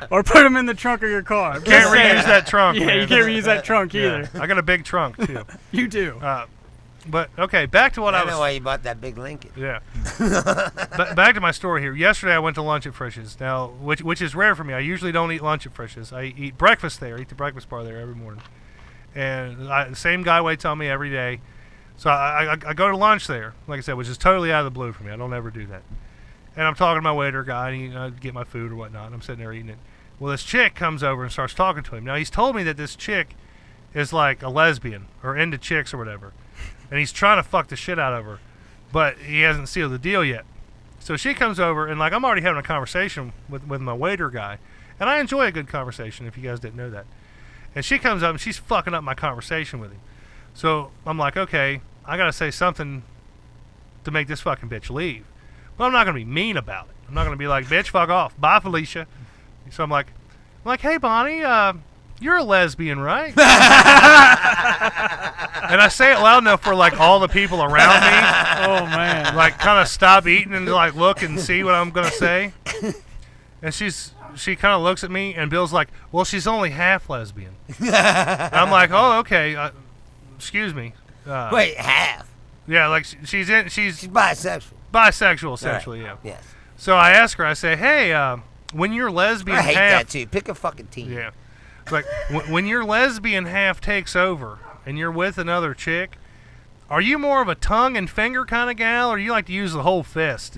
Or put them in the trunk of your car. Can't reuse that trunk. Yeah, man. you can't reuse that trunk Yeah. either. I got a big trunk too. You do. But okay, back to what I I was. know why you bought that big Lincoln. Yeah. Back to my story here. Yesterday I went to lunch at Frisch's. Now, which is rare for me. I usually don't eat lunch at Frisch's. I eat breakfast there. Eat the breakfast bar there every morning. And the same guy waits on me every day. So I go to lunch there, like I said, which is totally out of the blue for me. I don't ever do that. And I'm talking to my waiter guy, and I get my food or whatnot, and I'm sitting there eating it. Well, this chick comes over and starts talking to him. Now, he's told me that this chick is like a lesbian or into chicks or whatever. And he's trying to fuck the shit out of her. But he hasn't sealed the deal yet. So she comes over, and like I'm already having a conversation with my waiter guy. And I enjoy a good conversation, if you guys didn't know that. And she comes up, and she's fucking up my conversation with him. So I'm like, okay, I got to say something to make this fucking bitch leave. But I'm not going to be mean about it. I'm not going to be like, bitch, fuck off. Bye, Felicia. So I'm like, hey, Bonnie, you're a lesbian, right? And I say it loud enough for like all the people around me, Oh man. like kind of stop eating and like look and see what I'm going to say. And she kind of looks at me, and Bill's like, well, she's only half lesbian. And I'm like, oh, okay. Excuse me. Wait, half? Yeah, like she's She's bisexual. bisexual, essentially, Right. yeah. Yes. So I ask her, I say, hey, when you're lesbian I hate half, that too. Pick a fucking team. yeah, it's like when your lesbian half takes over and you're with another chick, are you more of a tongue and finger kind of gal, or you like to use the whole fist?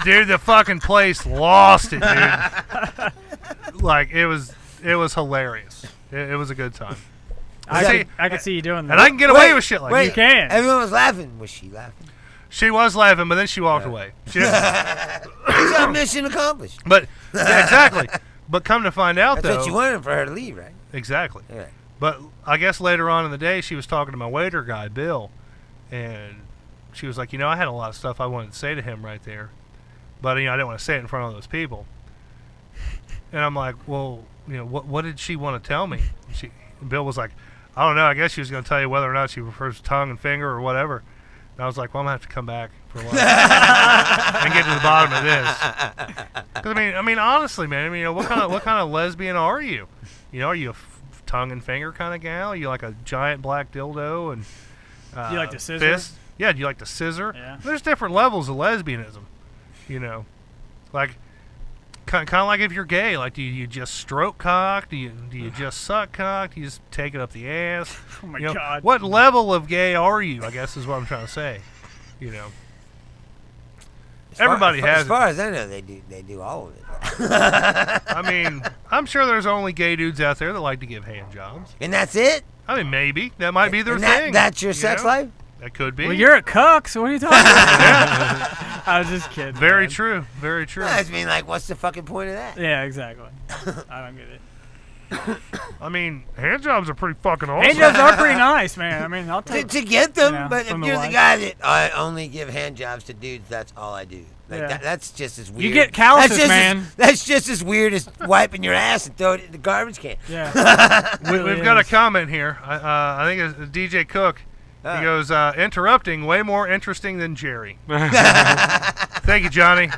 Dude, the fucking place lost it, dude. Like it was hilarious. It was a good time. I could see you doing that. And I can get away with shit like Wait, You can. Everyone was laughing. Was she laughing? She was laughing, but then she walked away. She didn't- It's our mission accomplished. but yeah, exactly. But come to find out, That's though, what you wanted for her to leave, right? exactly. All right. But I guess later on in the day, she was talking to my waiter guy, Bill, and she was like, I had a lot of stuff I wanted to say to him right there, but I didn't want to say it in front of those people. And I'm like, well, what did she want to tell me? Bill was like, I don't know. I guess she was going to tell you whether or not she prefers tongue and finger or whatever. And I was like, well, I'm going to have to come back for a while and get to the bottom of this. Because I mean, honestly, man, what kind of lesbian are you? Are you a tongue and finger kind of gal? Are you like a giant black dildo and Do you like to scissor? fist? Yeah, do you like to scissor? Yeah. There's different levels of lesbianism. Like kind of like if you're gay, like do you just stroke cock? Do you just suck cock? Do you just take it up the ass? Oh my God. What level of gay are you? I guess is what I'm trying to say. Everybody has As far as I know, they do all of it. I mean, I'm sure there's only gay dudes out there that like to give hand jobs. And that's it? I mean, maybe that might be their And thing. That's your you sex know? life? That could be. Well, you're a cuck, so what are you talking about? I was just kidding. Very man. true. Very true. I mean, like, what's the fucking point of that? Yeah, exactly. I don't get it. I mean, hand jobs are pretty fucking awesome. Hand jobs are pretty nice, man. I mean, I'll To, take. to get them, Yeah, but if from the you're the wife. guy that I only give hand jobs to dudes, that's all I do. Like Yeah. that's just as weird. You get calluses, that's just man. That's just as weird as wiping your ass and throwing it in the garbage can. Yeah. We've got a comment here. I think it's DJ Cook. He goes, interrupting, way more interesting than Jerry. Thank you, Johnny.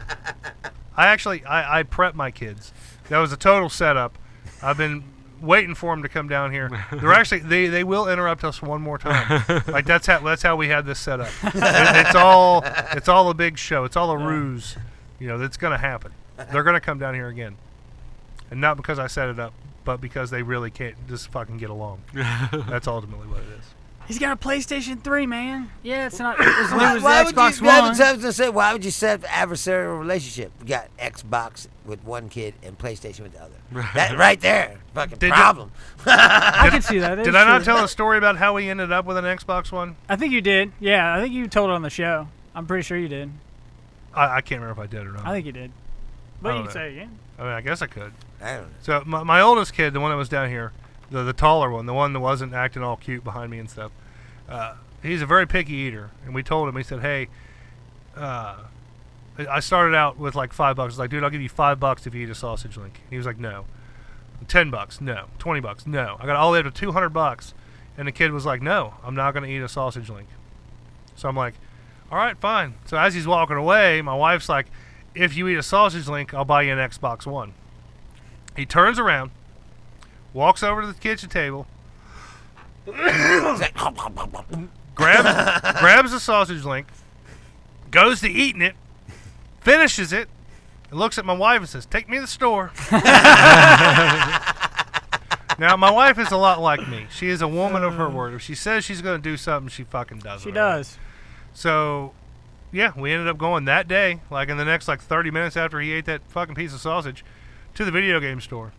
I prep my kids. That was a total setup. I've been waiting for them to come down here. They're actually they will interrupt us one more time. Like that's how we had this set up. It's all a big show. It's all a ruse. You know, that's gonna happen. They're gonna come down here again, and not because I set it up, but because they really can't just fucking get along. That's ultimately what it is. He's got a PlayStation 3, man. Yeah, it's not as new as the Why would Xbox you? One. I was gonna say, why would you set up an adversarial relationship? You got Xbox with one kid and PlayStation with the other. That right there, fucking problem. I can see that. Did I not tell a story about how we ended up with an Xbox One? I think you did. Yeah, I think you told it on the show. I'm pretty sure you did. I can't remember if I did or not. I think you did. But I you don't can know. say it again. I mean, I guess I could. I don't know. So my oldest kid, the one that was down here, the taller one, the one that wasn't acting all cute behind me and stuff, he's a very picky eater. And we told him, we said, hey, I started out with like $5. I was like, dude, I'll give you $5 if you eat a sausage link. He was like, no. $10, no. $20, no. I got all the way up to $200, and the kid was like, no, I'm not going to eat a sausage link. So I'm like, all right, fine. So as he's walking away, my wife's like, if you eat a sausage link, I'll buy you an Xbox One. He turns around, walks over to the kitchen table, grabs the sausage link, goes to eating it, finishes it, and looks at my wife and says, take me to the store. Now, my wife is a lot like me. She is a woman of her word. If she says she's going to do something, she fucking does it. She does. So, yeah, we ended up going that day, like in the next 30 minutes after he ate that fucking piece of sausage, to the video game store.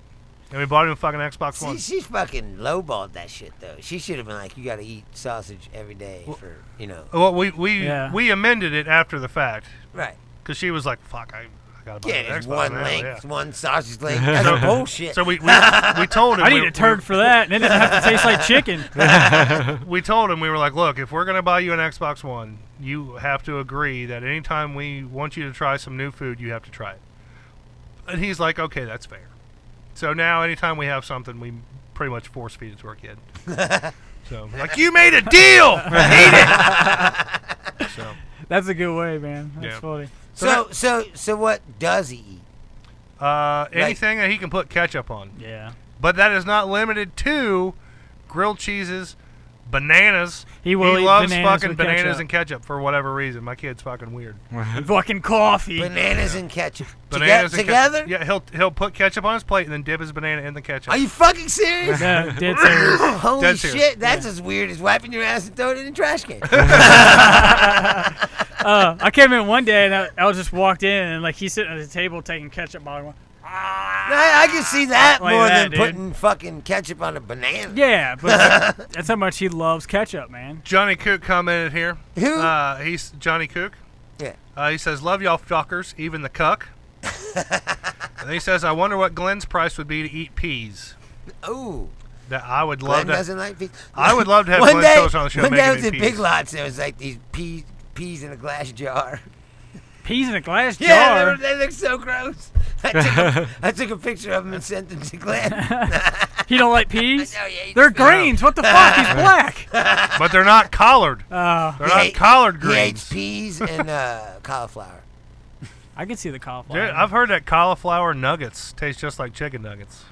And we bought him a fucking Xbox One. She fucking lowballed that shit though. She should have been like, you got to eat sausage every day for Well, we amended it after the fact. Right. Because she was like, fuck, I got to buy an It's Xbox one now, link, yeah. one sausage link. That's bullshit. So we told him. I need a turd for that, and it doesn't have to taste like chicken. We told him, we were like, look, if we're going to buy you an Xbox One, you have to agree that anytime we want you to try some new food, you have to try it. And he's like, okay, that's fair. So now anytime we have something, we pretty much force feed it to our kid. So, like, you made a deal! Eat it! So, That's a good way, man. That's Yeah. funny. So what does he eat? anything that he can put ketchup on. Yeah. But that is not limited to grilled cheeses, bananas. He will eat loves bananas fucking with bananas ketchup. and ketchup for whatever reason. My kid's fucking weird. Fucking coffee. Bananas and ketchup. Bananas and together? Yeah, he'll put ketchup on his plate and then dip his banana in the ketchup. Are you fucking serious? No, dead serious. Holy Dead serious. shit, that's as weird as wiping your ass and throwing it in the trash can. I came in one day and I just walked in and like he's sitting at the table taking ketchup bottle. Going, I can see that Like more that, than dude. putting fucking ketchup on a banana. yeah, but that's how much he loves ketchup, man. Johnny Cook commented here. Who? He's Johnny Cook. Yeah. He says, love y'all fuckers, even the cuck. And he says, I wonder what Glenn's price would be to eat peas. Ooh. That I would Glenn love to. doesn't like peas. I would love to have one Glenn day, Phillips on the show one day I was making at me Big peas. Lots. There was like these peas in a glass jar. Peas in a glass Yeah, jar. they look so gross. I took a picture of them and sent them to Glenn. He don't like peas? No, he hates They're peas. greens. What the fuck? He's black. But they're not collared. Oh, They're not collard He hates greens. peas and cauliflower. I can see the cauliflower. Dude, I've heard that cauliflower nuggets taste just like chicken nuggets.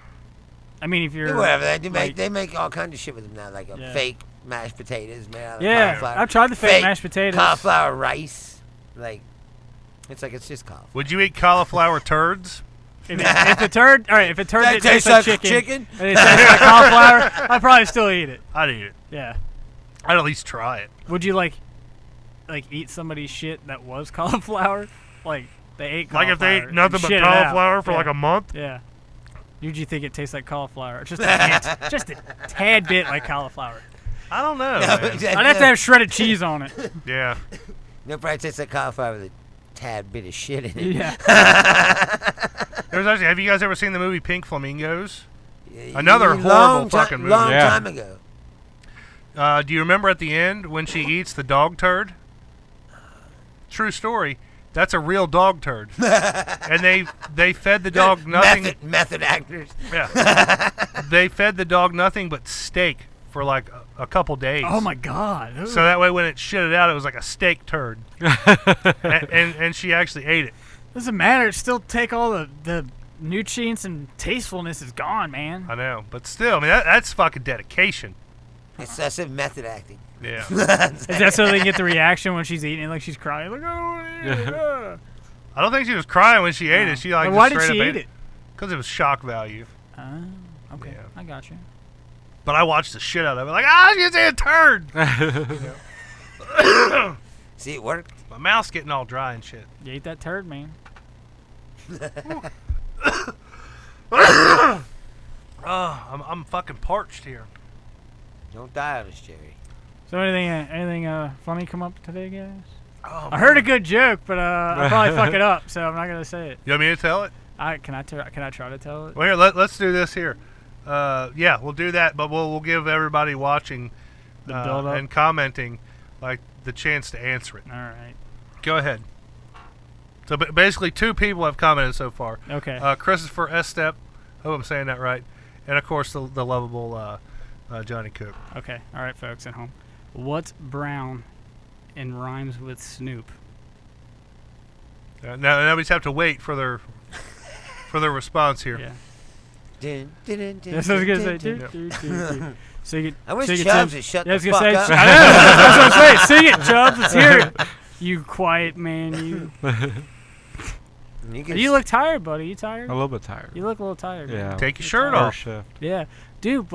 I mean, if you're Yeah, whatever. like- They make all kinds of shit with them now, like Yeah. fake mashed potatoes made out of yeah, cauliflower. I've tried the fake mashed potatoes. Cauliflower rice. Like, it's just cauliflower. Would you eat cauliflower turds? If the turd, all right, if a turd That that tastes like chicken, chicken? and it tastes like cauliflower, I'd probably still eat it. I'd eat it. Yeah. I'd at least try it. Would you like eat somebody's shit that was cauliflower? Like they ate Like cauliflower. if they ate nothing and but shit it out. cauliflower for Yeah. like a month? Yeah. Would you think it tastes like cauliflower? Just a hint, just a tad bit like cauliflower. I don't know. No, man. I'd have to have shredded cheese on it. Yeah. No, probably tastes like cauliflower with a tad bit of shit in it. Yeah. There's actually, have you guys ever seen the movie Pink Flamingos? Yeah, Another horrible fucking movie. Long Yeah. time ago. Do you remember at the end when she eats the dog turd? True story. That's a real dog turd. And they fed the dog nothing. Method actors. Yeah. They fed the dog nothing but steak for like a couple days. Oh my god. Ooh. So that way when it shit it out, it was like a steak turd. and she actually ate it. Doesn't matter. Still take all the nutrients and tastefulness is gone, man. I know, but still, I mean, that's fucking dedication. That's a method acting. Yeah. Is that so they can get the reaction when she's eating it, like she's crying, like, oh, I don't think she was crying when she ate it. She like Why just did straight she up eat ate it? Because it was shock value. Oh, okay. Yeah. I got you. But I watched the shit out of it. Like, she's a turd. See, it worked. My mouth's getting all dry and shit. You ate that turd, man. I'm fucking parched here. Don't die on us, Jerry. So anything funny come up today, guys? Oh, I heard a good joke, but I'll probably fuck it up, so I'm not gonna say it. You want me to tell it? Can I try to tell it? Well, here, let's do this here. Yeah, we'll do that, but we'll give everybody watching The build-up? and commenting like the chance to answer it. All right. Go ahead. So basically, 2 people have commented so far. Okay. Christopher Estep, hope I'm saying that right, and of course the lovable Johnny Cook. Okay. All right, folks at home. What's brown and rhymes with Snoop? Now we just have to wait for their response here. Yeah. That's That's what I was gonna say. Yeah. Sing it. I wish sing it, Chubbs Tim. would shut Yeah, I the was fuck gonna up. say. I know. That's what I'm saying. Sing it, Chubbs. Let's hear it. You quiet man. You look tired, buddy. You tired? A little bit tired. You look a little tired. Yeah. Man. Take your shirt First off. shift. Yeah, dude.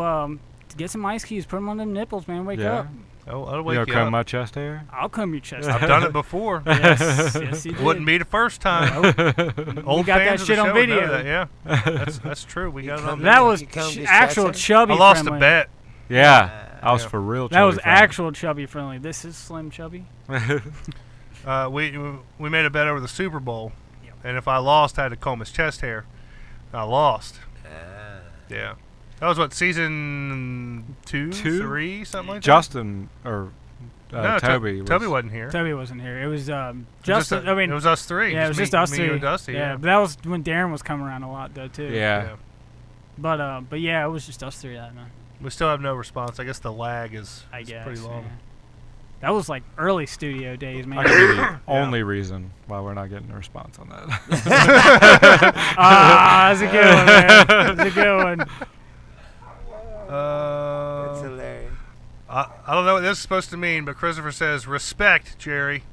Get some ice cubes. Put them on them nipples, man. Wake Yeah. up. I'll You wake know, you comb up. my chest hair. I'll comb your chest. I've done it before. Yes, you did. Wouldn't be the first time. Old We got that fans of the shit on show would know video. that, yeah, that's true. We got it on That video. was You combed his actual chest chubby. I lost friendly. a bet. Yeah, I was Yeah. for real. That was chubby friendly. actual chubby friendly. This is slim chubby. We made a bet over the Super Bowl, and if I lost, I had to comb his chest hair. I lost. Yeah, that was what, season 2, 3, something like that. Justin or No, Toby. Toby wasn't here. Toby wasn't here. It was It was Justin. just I mean, it was us 3. yeah, it was just me, us me, three. you and Dusty. yeah, Yeah. but that was when Darren was coming around a lot though too. Yeah. But yeah, it was just us 3 that night. We still have no response. I guess the lag is I guess. pretty long. Yeah. That was like early studio days, man. I can be the only reason why we're not getting a response on that. That's a good one, man. That's a good one. That's hilarious. I don't know what this is supposed to mean, but Christopher says respect, Jerry.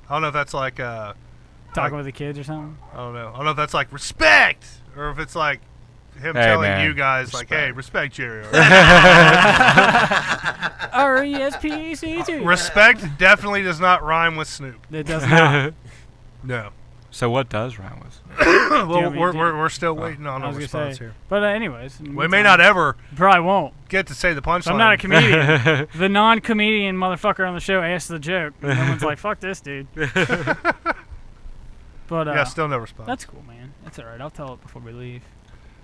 I don't know if that's like Talking with the kids or something. I don't know if that's like respect or if it's like him Hey, telling man, you guys like, hey, respect. respect Jerry. RESPECT. Respect definitely does not rhyme with Snoop. It does not. No. So what does rhyme with? Well, me- we're still waiting on I a was gonna response say. here. But anyways, We may not ever Probably won't. get to say the punchline. I'm not a comedian. The non-comedian motherfucker on the show asked the joke. And everyone's like, "Fuck this dude." But Yeah, still no response. that's cool, man. That's all right. I'll tell it before we leave.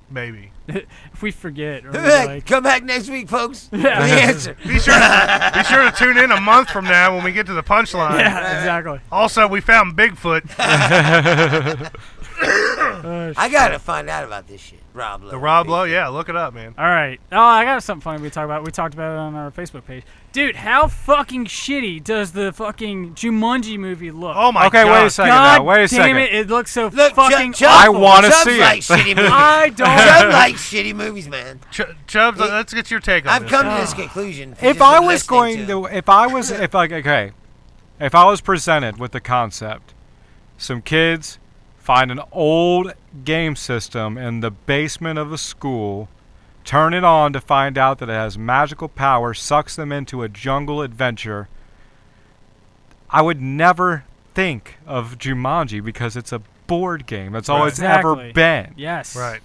Maybe. If we forget, or we're like, Come back next week, folks. Yeah. The answer. Be sure to tune in a month from now when we get to the punchline. yeah, exactly. Also, we found Bigfoot. I gotta find out about this shit. Rob Lowe. The Rob Lowe, yeah, look it up, man. All right. Oh, I got something funny we talked about. We talked about it on our Facebook page. Dude, how fucking shitty does the fucking Jumanji movie look? Oh my Okay, god. wait a second God now. Wait a damn second. it looks so Look, fucking Chubb, I wanna Chubb's see it. like shitty movies. I don't. Chubb likes shitty movies, man. Chubbs, let's get your take on I've this. come to this conclusion. If I was going to, if I was presented with the concept, some kids find an old game system in the basement of a school, turn it on to find out that it has magical power, sucks them into a jungle adventure, I would never think of Jumanji because it's a board game. That's all it's Exactly. ever been. Yes. Right.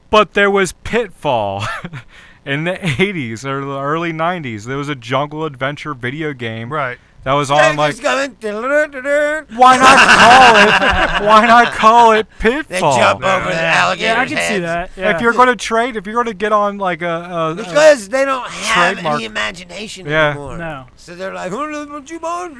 But there was Pitfall in the 80s or the early 90s. There was a jungle adventure video game Right. that was on like. coming. Why not call it They Pitfall? jump over the alligator's Yeah, I can see heads. that. Yeah. If you're going to get on like a Because they don't have trademark. any imagination Yeah. anymore. No. So they're like, oh, look what you want.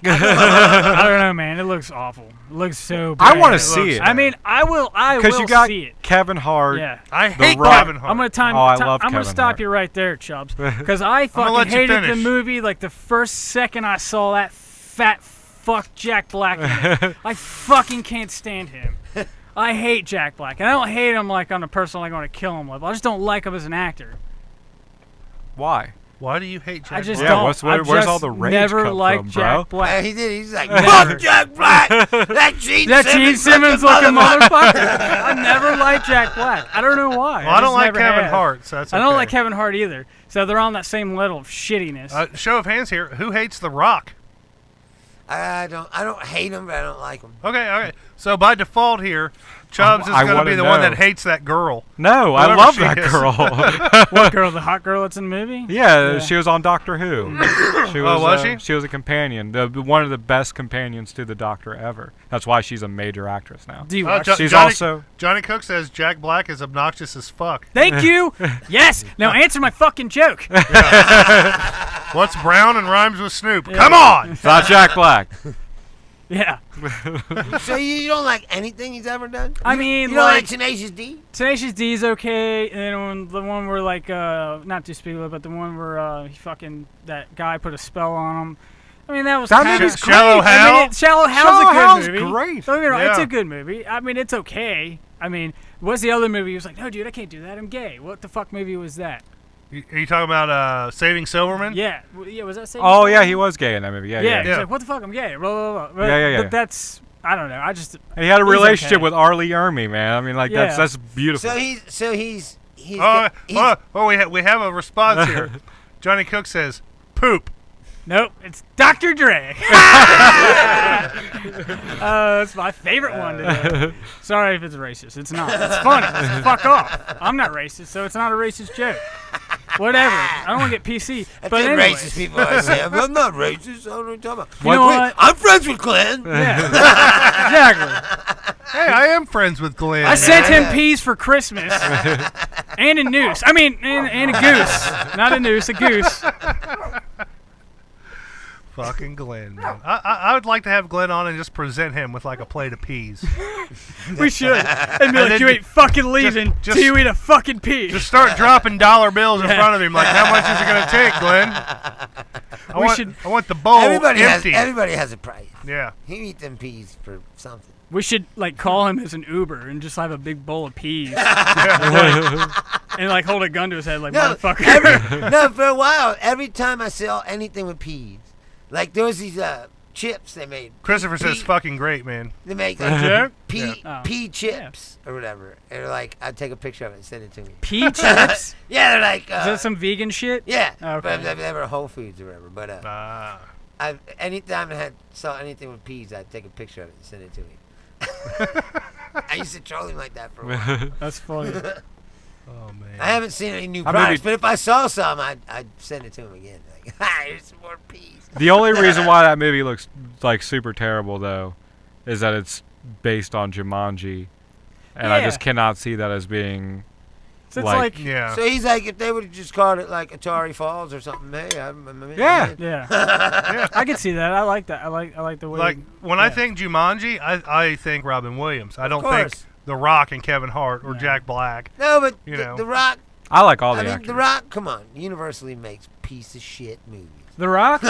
I don't know, man. It looks awful. It looks so bad. I want to It see looks it. I mean, I will because you got see it. Kevin Hart. Yeah. I hate Rock- Kevin Hart. I'm gonna time. Oh, I ti- love I'm gonna Kevin stop Hart. you right there, Chubbs, because I gonna let fucking you hated the finish. movie. Like the first second I saw that fat fuck Jack Black in it. I fucking can't stand him. I hate Jack Black, and I don't hate him like on a personal like I want to kill him level. I just don't like him as an actor. Why? Why do you hate Jack I just Black? don't. Where's all the rage never come liked from, Jack bro? Black. He did. He's like, fuck Jack Black. That Gene Simmons looking motherfucker. I never liked Jack Black. I don't know why. Well, I don't just like never Kevin have. Hart, so that's okay. I don't like Kevin Hart either. So they're on that same level of shittiness. Show of hands here. Who hates The Rock? I don't hate him, but I don't like him. Okay. So by default here, Chubbs is I going to wanna be the one know. that hates that girl. No, I Whoever love she that is. girl. What girl? The hot girl that's in the movie? Yeah, she was on Doctor Who. She was, was she? She was a companion, one of the best companions to the Doctor ever. That's why she's a major actress now. Do you watch? She's Johnny, also. Johnny Cook says Jack Black is obnoxious as fuck. Thank you. Yes. Now answer my fucking joke. What's brown and rhymes with Snoop? Come on! It's not Jack Black. Yeah. So you don't like anything he's ever done? I mean, you don't like like Tenacious D? Tenacious D is okay, and then the one where like not Despicable, but the one where he fucking that guy put a spell on him. I mean, that was That kind movie's of Shallow Hal? I mean, Shallow Hal's Shallow a good Hal's movie. great. Don't get me wrong, it's Yeah. a good movie. I mean, it's okay. I mean, what's the other movie? He was like, no, dude, I can't do that. I'm gay. What the fuck movie was that? Are you talking about Saving Silverman? Yeah, was that? Saving Oh Silverman? yeah, he was gay in that movie. Yeah. He's like, what the fuck? I'm gay. Blah, blah, blah. Yeah. But that's I don't know. I just He had a he's relationship okay. with Arlie Ermy, man. I mean, like Yeah. that's beautiful. So he's We have a response here. Johnny Cook says, poop. Nope, it's Dr. Dre. It's my favorite one today. Sorry if it's racist. It's not. It's funny. Fuck off. I'm not racist, so it's not a racist joke. Whatever. I don't want to get PC. That's But what anyways. racist people always say. I'm not racist. I don't know what you're talking about. You know Wait, what? I'm friends with Glenn. Yeah. Exactly. Hey, I am friends with Glenn. I sent him peas for Christmas. And a noose. I mean, and a goose. Not a noose, a goose. Fucking Glenn, man. I would like to have Glenn on and just present him with like a plate of peas. We should. And be like, then you ain't fucking leaving just- till you eat a fucking pea. Just start dropping dollar bills in front of him. Like, how much is it going to take, Glenn? I want the bowl Everybody empty. has a price. Yeah. He eat them peas for something. We should like call him as an Uber and just have a big bowl of peas, and like hold a gun to his head, like motherfucker. No, for a while, every time I sell anything with peas, like there was these chips they made. Christopher says, Pea- fucking great, man. They make Joke? like pea Yeah. pea chips or whatever. And they're like, I'd take a picture of it and send it to me. Pea chips? Yeah, they're like. Is that some vegan shit? Yeah, Okay. but they were Whole Foods or whatever. But anytime I saw anything with peas, I'd take a picture of it and send it to me. I used to troll him like that for a while. That's funny. Oh, man. I haven't seen any new I products, maybe- but if I saw some, I'd send it to him again. Like, here's some more peas. The only reason why that movie looks like super terrible, though, is that it's based on Jumanji, and I Yeah. just cannot see that as being. So it's Like- like, Yeah. So he's like, if they would have just called it like Atari Falls or something, hey, I'm in. yeah, I can see that. I like that. I like the way. Like, when I yeah. think Jumanji, I think Robin Williams. I don't think course. The Rock and Kevin Hart or No. Jack Black. No, but You know. the Rock. I like all the I mean, actors. the Rock. Come on, universally makes piece of shit movies. The Rock,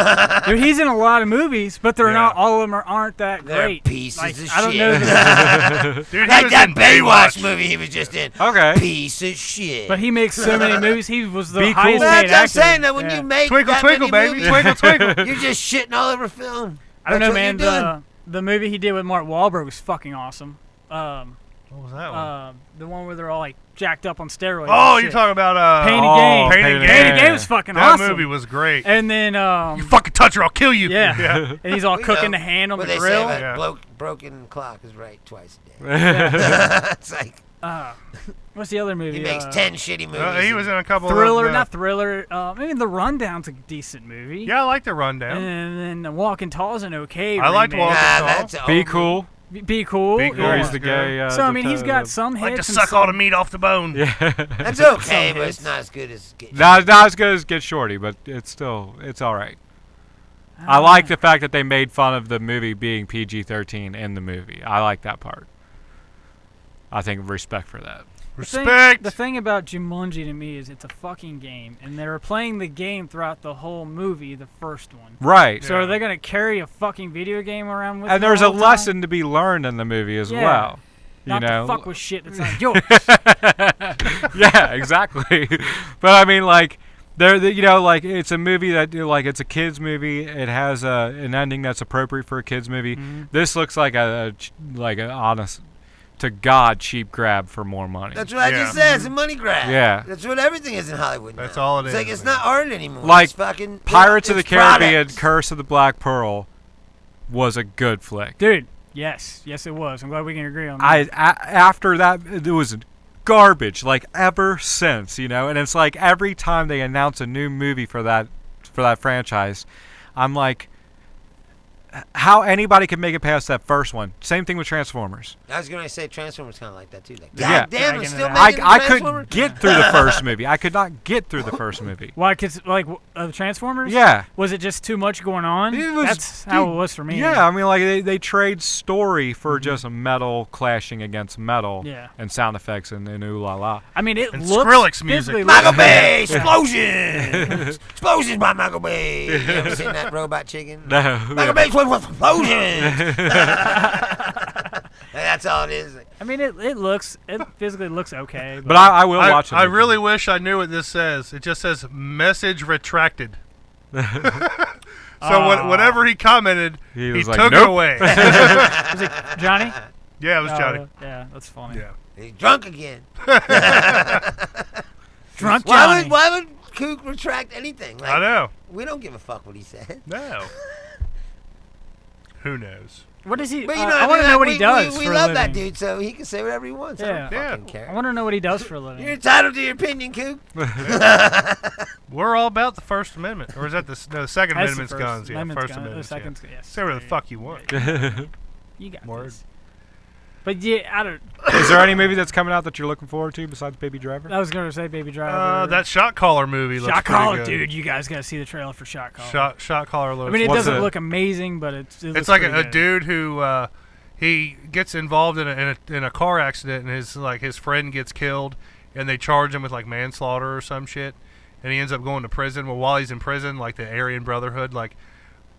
dude, he's in a lot of movies, but they're Yeah. not. All of them aren't that They're great. pieces Like, of I don't shit. know, Dude, he Like was that in Baywatch movie he was just in. Okay. Piece of shit. but he makes so many movies. He was the Be cool. highest That's paid what I'm actor. saying. That when Yeah. you make Twinkle, that twinkle, many baby. movies, Twinkle, twinkle. you're just shitting all over film. I don't know, That's what man. you're doing. The movie he did with Mark Wahlberg was fucking awesome. What was that one? The one where they're all like jacked up on steroids. Oh, and you're shit. talking about Pain and Oh, Gain. Pain and Gain. Pain and Gain was fucking That awesome. movie was great. And then You fucking touch her, I'll kill you. yeah. And he's all We cooking know the hand on what the they grill. say Yeah. about broken clock is right twice a day. It's like What's the other movie? he makes 10 shitty movies. He was in a couple Thriller, of not Thriller. Maybe The Rundown's a decent movie. Yeah, I like The Rundown. And then Walking Tall is an okay. I liked remake. Walking Nah, Tall. that's an Be old cool. Be cool. Be Cool. Where Yeah. he's the gay. So I mean, he's got some hits. Like to and suck some, all the meat off the bone. Yeah. That's okay, Some but hits. it's not as good as Get not as good as Get Shorty, but it's all right. I like the fact that they made fun of the movie being PG-13 in the movie. I like that part. I think respect for that. Respect. The thing about Jumanji to me is it's a fucking game, and they were playing the game throughout the whole movie, the first one. Right. So are they gonna carry a fucking video game around with? And them there's all a the time? lesson to be learned in the movie as Yeah. well. Not know, to fuck with shit that's not yours. yeah, exactly. But I mean, like, you know, like it's a movie that, like, it's a kids movie. It has an ending that's appropriate for a kids movie. Mm-hmm. This looks like an honest to God cheap grab for more money. That's what I just said. It's a money grab. Yeah. That's what everything is in Hollywood now. That's all it It's is, like it's man. not art anymore. Like it's fucking Pirates of the it's Caribbean, products. Curse of the Black Pearl was a good flick. Dude, yes, it was. I'm glad we can agree on that. After that, it was garbage, like, ever since, you know. And it's like every time they announce a new movie for that franchise, I'm like, how anybody can make it past that first one. Same thing with Transformers. I was gonna say Transformers kind of like that too. Like, Yeah. God damn, Dragging it's it still out. making I Transformers? couldn't get through the first movie. I could not get through the first movie. Why? Because like Transformers. Yeah. Was it just too much going on? It was- That's how it was for me. Yeah, I mean, like, they trade story for just metal clashing against metal, Yeah. and sound effects and ooh la la. I mean, it And looks Skrillex music. physically Michael looks- Bay explosions, explosions by Michael Bay. You ever seen that robot chicken? No. Michael Bay explosions. That's all it is. I mean, it physically looks okay. But I will watch it. I really wish I knew what this says. It just says message retracted. So whatever he commented, He he was like, took it "Nope." away. Was it Johnny? Yeah, it was Johnny. Yeah, that's funny. Yeah. He's drunk again. Drunk Johnny. Why would Kook retract anything? Like, I know. We don't give a fuck what he said. No. Who knows? What does he? But you know, I want to know what he does We for a love living. that dude, so he can say whatever he wants. I don't Yeah. fucking care. I want to know what he does for a living. You're entitled to your opinion, Kook. We're all about the First Amendment. Or is that the Second That's the Amendment's first. guns? Yeah, Amendment's First gun- Amendment's. the Yeah. second's- yes. Say whatever the fuck you want. You got Word. this. But yeah, I don't. Is there any movie that's coming out that you're looking forward to besides Baby Driver? I was gonna say Baby Driver. That Shot Caller movie looks Shot pretty Caller, good. dude. You guys gotta see the trailer for Shot Caller. Shot Caller looks. I mean, it What's doesn't it? look amazing, but it looks It's like pretty a good. dude who he gets involved in a car accident, and his friend gets killed, and they charge him with like manslaughter or some shit, and he ends up going to prison. Well, while he's in prison, like the Aryan Brotherhood, like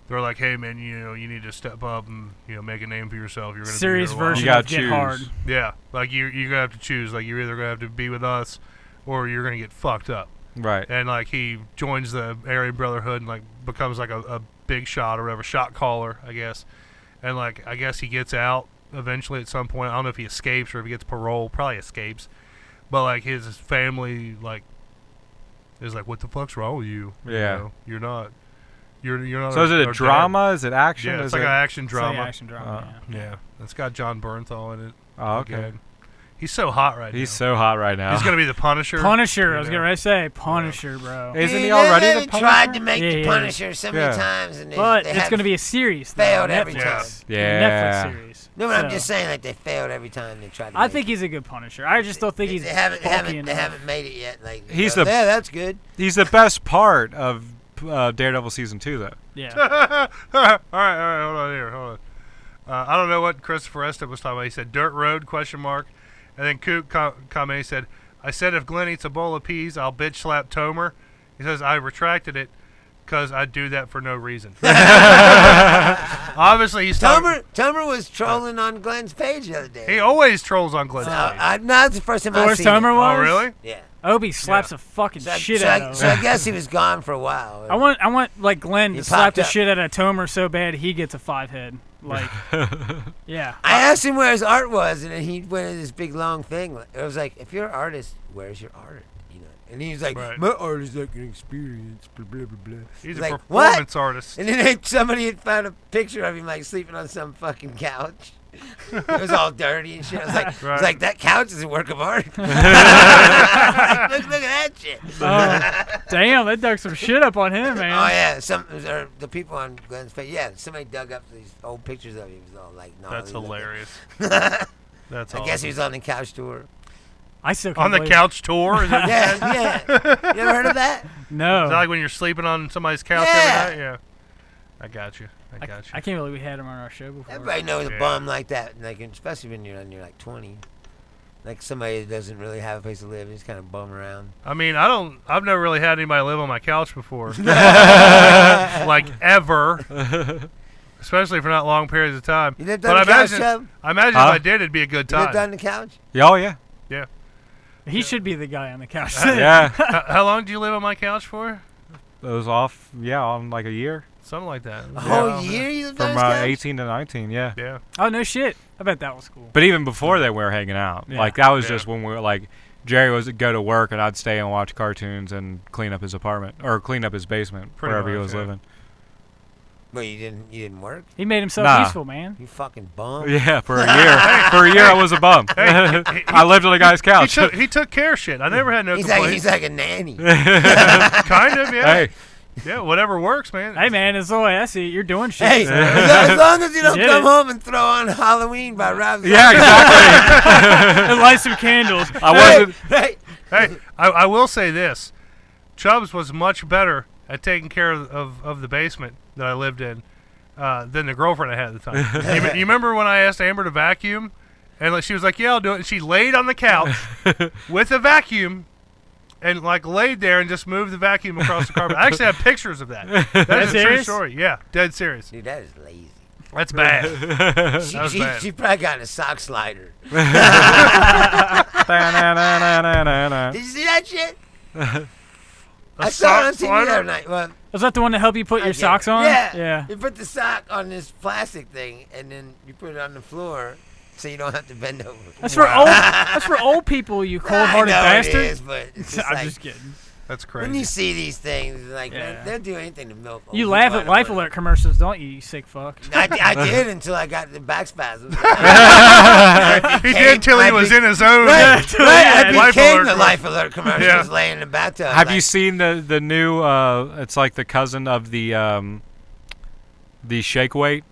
they're like, hey man, you need to step up and make a name for yourself. You're gonna Serious be here a while. version You gotta of Get choose. Hard. Yeah, like you're gonna have to choose. Like you're either gonna have to be with us, or you're gonna get fucked up. Right. And like he joins the Aryan Brotherhood and like becomes like a big shot or whatever, shot caller, I guess. And like I guess he gets out eventually at some point. I don't know if he escapes or if he gets parole. Probably escapes. But like his family like is like, what the fuck's wrong with you? Yeah. You're not. You're not. So is it a dad. drama? Is it action? Yeah, Is it's like it- an action It's like drama. action drama. Yeah. Yeah, it's got John Bernthal in it. Oh, okay. Again. He's so hot right He's now. so hot right now. He's gonna be the Punisher. Punisher. I you was know. gonna say Punisher, bro. Isn't he Dude, already they the Punisher? tried to make Yeah, the he Punisher so many Yeah. times, and But they it's have gonna be a series. Though, failed every Netflix. time. Yeah. Netflix series. No, but I'm So, just saying, like they failed every time they tried to. I make think it. he's a good Punisher. I just don't think he's. They haven't bulky they enough. haven't made it yet. Like He's yeah, the- that's good. He's the best part of Daredevil season 2, though. Yeah. all right, hold on. I don't know what Christopher Estes was talking about. He said dirt road ? And then Kook commented, he said, I said if Glenn eats a bowl of peas, I'll bitch slap Tomer. He says I retracted it because I do that for no reason. Obviously he's talking. Tomer was trolling on Glenn's page the other day. He always trolls on Glenn's No, page. that's the first time I've Forrest seen Tomer it. was. Oh really? Yeah. I hope he slaps Yeah. the fucking So, shit so out I, of so him. I guess he was gone for a while. I want like Glenn He to slap popped the up. shit out of Tomer so bad he gets a 5-head. Like, yeah. I asked him where his art was, and then he went in this big long thing. It was like, if you're an artist, where's your art? You know. And he was like, Right. my art is like an experience. Blah blah blah blah. He's Like, a what? performance artist. And then somebody had found a picture of him like sleeping on some fucking couch. It was all dirty and shit. I was like, Right. that couch is a work of art. look at that shit. Oh, damn, they dug some shit up on him, man. Oh yeah, the people on Glenn's page. Yeah, somebody dug up these old pictures of him. He was all like, "No." That's hilarious. I That's guess he was on the couch tour. I still can't on the believe- couch tour. Is that, Yeah. You ever heard of that? No. is that like when you're sleeping on somebody's couch Yeah. every night? Yeah. I got you. I got you. I can't believe we had him on our show before. Everybody knows Yeah. a bum like that, like especially when you're like 20, like somebody that doesn't really have a place to live, just kind of bum around. I mean, I've never really had anybody live on my couch before. Like ever. especially for not long periods of time. You lived But on the couch, Chubb? I imagine Huh? if I did, it'd be a good You lived time. on the couch? Oh yeah. Yeah. He should be the guy on the couch. Yeah. How long did you live on my couch for? It was off. Yeah, on like a year. Something like that. A whole year you lived on From his couch? 18 to 19. Yeah. Yeah. Oh no shit! I bet that was cool. But even before that, we were hanging out. Yeah. Like that was Yeah. just when we were like, Jerry was go to work and I'd stay and watch cartoons and clean up his apartment or clean up his basement Pretty wherever he much, was yeah. living. Well, you didn't work? He made himself Nah. useful, man. You fucking bum. Yeah, for a year. For a year, I was a bum. I lived on a guy's couch. He took care of shit. I never had no He's complaints. like a nanny. Kind of, yeah. Hey, Yeah, whatever works, man. Hey man, it's the way I see it. You're doing shit. Hey, so- as long as you don't did come it. home and throw on Halloween by Rob yeah, exactly. and light some candles. I wasn't. Hey, Hey, I will say this. Chubbs was much better at taking care of the basement that I lived in than the girlfriend I had at the time. You remember when I asked Amber to vacuum? And like, she was like, yeah, I'll do it. And she laid on the couch with a vacuum and like laid there and just moved the vacuum across the carpet. I actually have pictures of that. That is a true serious? story. Yeah, dead serious. dude, that is lazy. That's bad. That was bad. She probably got a sock slider. Did you see that shit? I saw it on TV the other night. Well, Was that the one to help you put your socks on? Yeah. Yeah. You put the sock on this plastic thing, and then you put it on the floor, so you don't have to bend over. That's for old. That's for old people. You cold-hearted I know bastard. It is, but it's just I'm like, just kidding. That's when you crazy. see these things, like Yeah. man, they'll do anything to milk. old You people laugh out at of Life money. Alert commercials, don't you? You sick fuck. I did until I got the back spasms. He did till he was in his own. Right, I Life became Alert the commercial. Life Alert commercials, Yeah. laying in the bathtub. Have like, you seen the new? It's like the cousin of the shake weight.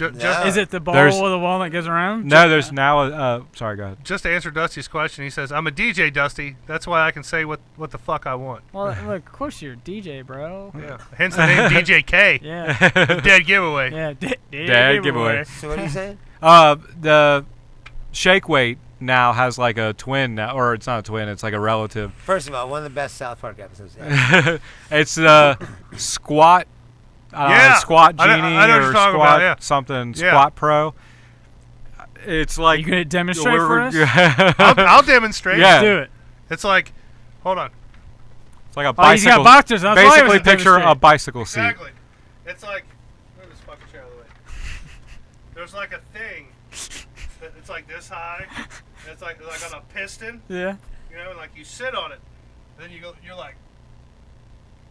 No. Is it the ball There's- with the wall that goes around? No, there's now. Sorry, go ahead. Just to answer Dusty's question, he says, I'm a DJ, Dusty. That's why I can say what the fuck I want. Well, look, of course you're a DJ, bro. Yeah. Hence the name DJ K. Yeah. Dead giveaway. Yeah. Dad giveaway. So what are you saying? The shake weight now has like a twin now, or it's not a twin. It's like a relative. First of all, one of the best South Park episodes ever. It's Squat. Yeah. Squat I know- Genie I know what or you're talking Squat about, yeah. something. Yeah. Squat Pro. It's like You gonna demonstrate for us? I'll demonstrate. Yeah. Do it. It's like, hold on. It's like a Oh, he's bicycle. got boxers. That's why he Basically, was a picture a demonstrate. bicycle seat. Exactly. It's like, move this fucking chair out of the way. There's like a thing. It's like this high. And it's like on a piston. Yeah. You know, like you sit on it. Then you're like,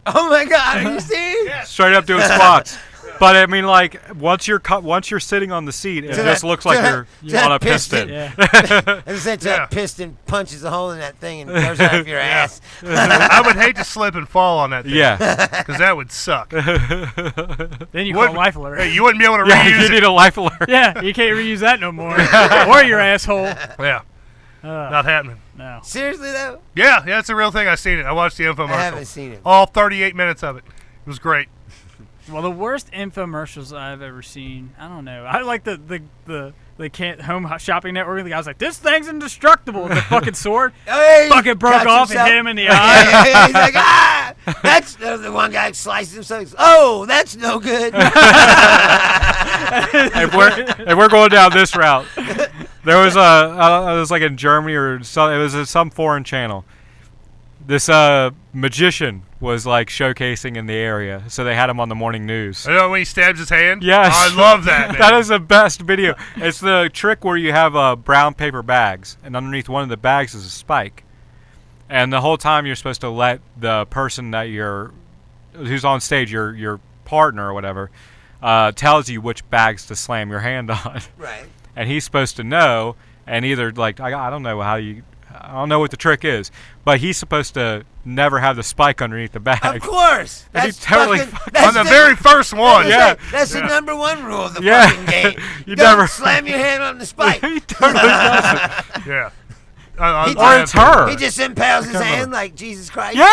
Oh my God, are you serious? yeah. Straight up doing squats. But I mean, like once you're sitting on the seat, it To just that- looks like to you're that on a piston. piston. Yeah. And since Yeah. that piston punches a hole in that thing and goes out of your ass. I would hate to slip and fall on that thing. Yeah. Because that would suck. Then you Wouldn't- call Life Alert. Hey, you wouldn't be able to Yeah, you reuse it. need a life alert. Yeah, you can't reuse that no more. or your asshole. Yeah, not happening. No. Seriously though, Yeah, it's a real thing. I seen it. I watched the I haven't infomercial. seen it. All 38 minutes of it. It was great. Well, the worst infomercials I've ever seen. I don't know. I like the can't home shopping network. The guy's like, "This thing's indestructible." With the fucking sword, Hey, fucking broke got off yourself- and hit him in the Yeah, eye. yeah, yeah, he's like, ah, that's the one guy slices himself. He's, oh, that's no good. If we're going down this route, there was it was like in Germany or some, it was some foreign channel. This magician was like showcasing in the area, so they had him on the morning news. You know when he stabs his hand? Yes. I love that, man. That is the best video. It's the trick where you have brown paper bags, and underneath one of the bags is a spike. And the whole time you're supposed to let the person that who's on stage, your partner or whatever, tells you which bags to slam your hand on. Right. And he's supposed to know, and either like I don't know what the trick is, but he's supposed to never have the spike underneath the bag. Of course. And he That's totally fucking, On the very first one. Yeah. That's the number one rule of the Yeah. fucking game. You Don't never- slam your hand on the spike. He totally does it. Yeah. Or it's her. He just impales his hand like Jesus Christ. Yeah.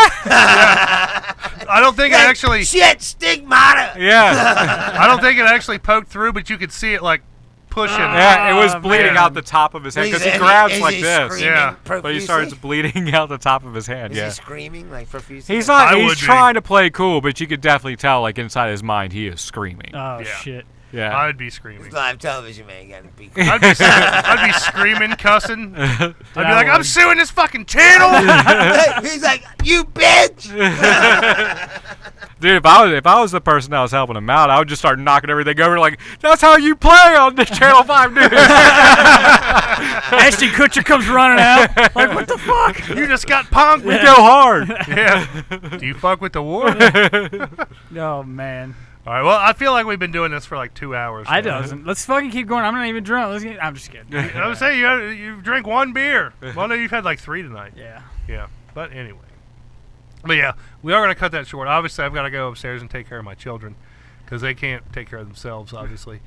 I don't think it Like, actually. Shit, stigmata. Yeah. I don't think it actually poked through, but you could see it like pushing. Yeah, it was bleeding man. out the top of his hand because he Is grabs is like he this. screaming Yeah. But he profusely? starts bleeding out the top of his hand. Is Yeah. he screaming like profusely? He's not. I He's would be. trying to play cool, but you could definitely tell, like inside his mind, he is screaming. Oh Yeah. shit. Yeah. I'd be screaming. It's live television, man. You gotta be. I'd be screaming, cussing. I'd be like, I'm suing this fucking channel. He's like, you bitch. Dude, if I was the person that was helping him out, I would just start knocking everything over. Like, that's how you play on the Channel 5 News. Ashton Kutcher comes running out. Like, what the fuck? You just got punked. We go hard. Yeah. Do you fuck with the war? Oh, man. All right. Well, I feel like we've been doing this for like 2 hours. I doesn't. Let's fucking keep going. I'm not even drunk. I'm just kidding. I would say you drink 1 beer. Well, no, you've had like 3 tonight. Yeah. Yeah. But anyway. But yeah, we are going to cut that short. Obviously, I've got to go upstairs and take care of my children because they can't take care of themselves, obviously.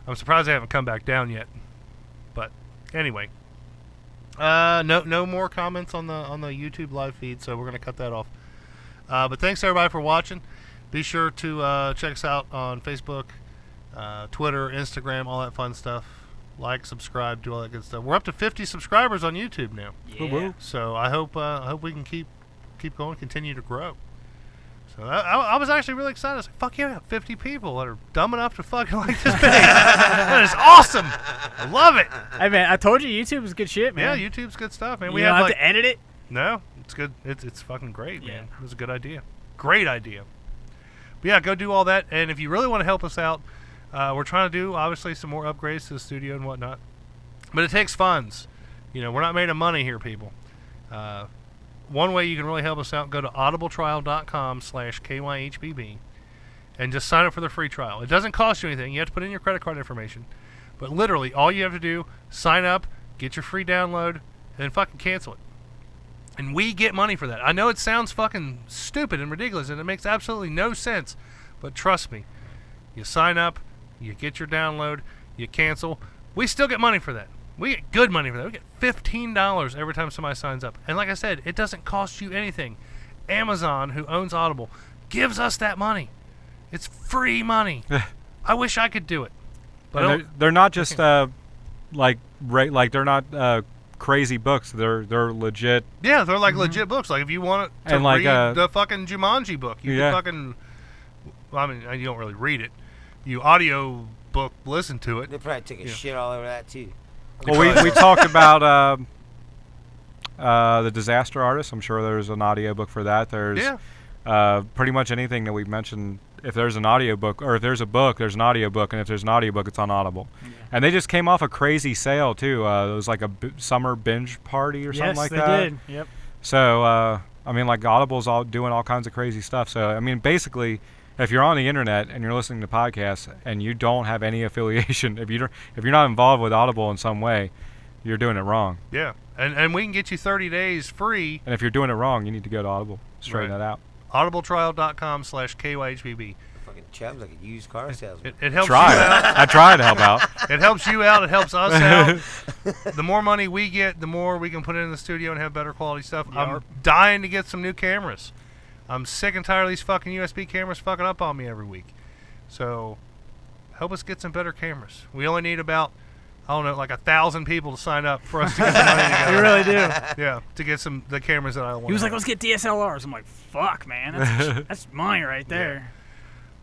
I'm surprised they haven't come back down yet. But anyway. No more comments on the YouTube live feed, so we're going to cut that off. But thanks, everybody, for watching. Be sure to check us out on Facebook, Twitter, Instagram, all that fun stuff. Like, subscribe, do all that good stuff. We're up to 50 subscribers on YouTube now. Yeah. So I hope we can keep going, continue to grow. So I was actually really excited. I was like, fuck yeah, 50 people that are dumb enough to fucking like this page. That is awesome. I love it. Hey, man, I told you YouTube is good shit, man. Yeah, YouTube's good stuff, man. You We don't have have like to edit it. no, it's good. It's fucking great, Yeah. man. It was a good idea. Great idea. But yeah, go do all that. And if you really want to help us out, we're trying to do obviously some more upgrades to the studio and whatnot. But it takes funds. You know, we're not made of money here, people. One way you can really help us out, go to audibletrial.com/KYHBB and just sign up for the free trial. It doesn't cost you anything. You have to put in your credit card information. But literally, all you have to do, sign up, get your free download, and then fucking cancel it. And we get money for that. I know it sounds fucking stupid and ridiculous, and it makes absolutely no sense. But trust me, you sign up, you get your download, you cancel. We still get money for that. We get good money for that. We get $15 every time somebody signs up. And like I said, it doesn't cost you anything. Amazon, who owns Audible, gives us that money. It's free money. I wish I could do it. But they're not just like they're not crazy books. They're legit. yeah, they're like legit books. Like if you want to And like, read the fucking Jumanji book, you can fucking. Well, I mean, you don't really read it. You audio book, listen to it. They probably took a shit all over that too. Well, we talked about the Disaster Artist. I'm sure there's an audiobook for that. There's pretty much anything that we've mentioned. If there's an audiobook, or if there's a book, there's an audiobook, and if there's an audiobook, it's on Audible. Yeah. And they just came off a crazy sale too. It was like a summer binge party or something like that. Yes, they did. Yep. So I mean, like Audible's all doing all kinds of crazy stuff. So I mean, basically, if you're on the internet and you're listening to podcasts and you don't have any affiliation, if you're not involved with Audible in some way, you're doing it wrong. Yeah, and we can get you 30 days free. And if you're doing it wrong, you need to go to Audible. Straighten that out. audibletrial.com/KYHBB. Fucking Chubb's like a used car salesman. It helps Try you it. out. I try to help out. It helps you out. It helps us out. The more money we get, the more we can put in the studio and have better quality stuff. I'm dying to get some new cameras. I'm sick and tired of these fucking USB cameras fucking up on me every week. So help us get some better cameras. We only need about, I don't know, like 1,000 people to sign up for us to get some money together. We really do. Yeah, to get the cameras that I want. He was like, let's get DSLRs. I'm like, fuck, man. That's mine right there.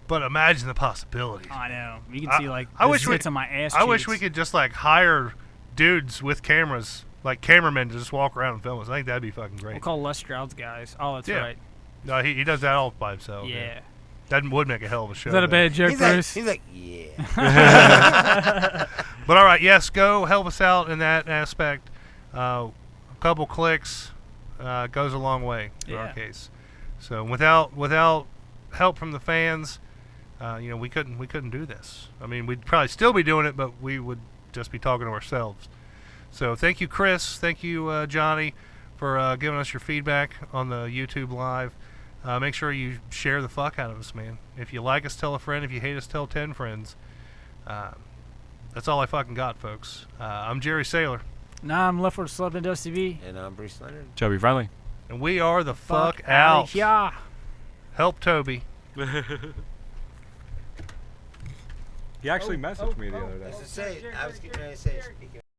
But imagine the possibilities. I know. You can see, like, I wish on my ass I wish cheeks. we could just, like, hire dudes with cameras, like cameramen, to just walk around and film us. I think that'd be fucking great. We'll call Les Stroud's guys. Oh, that's right. No, he does that all by himself. Yeah. That would make a hell of a show. Is that a bad joke, Bruce? He's like, yeah. But all right, yes, go help us out in that aspect. A couple clicks goes a long way in our case. So without help from the fans, we couldn't do this. I mean, we'd probably still be doing it, but we would just be talking to ourselves. So thank you, Chris. Thank you, Johnny, for giving us your feedback on the YouTube live. Make sure you share the fuck out of us, man. If you like us, tell a friend. If you hate us, tell 10 friends. That's all I fucking got, folks. I'm Jerry Saylor. Nah, I'm Leftward Slept in Dusty B. And I'm Bruce Leonard. Chubby Friendly. And we are the fuck out. Yeah. Help Toby. He actually messaged me the other day. I was getting ready to say, speaking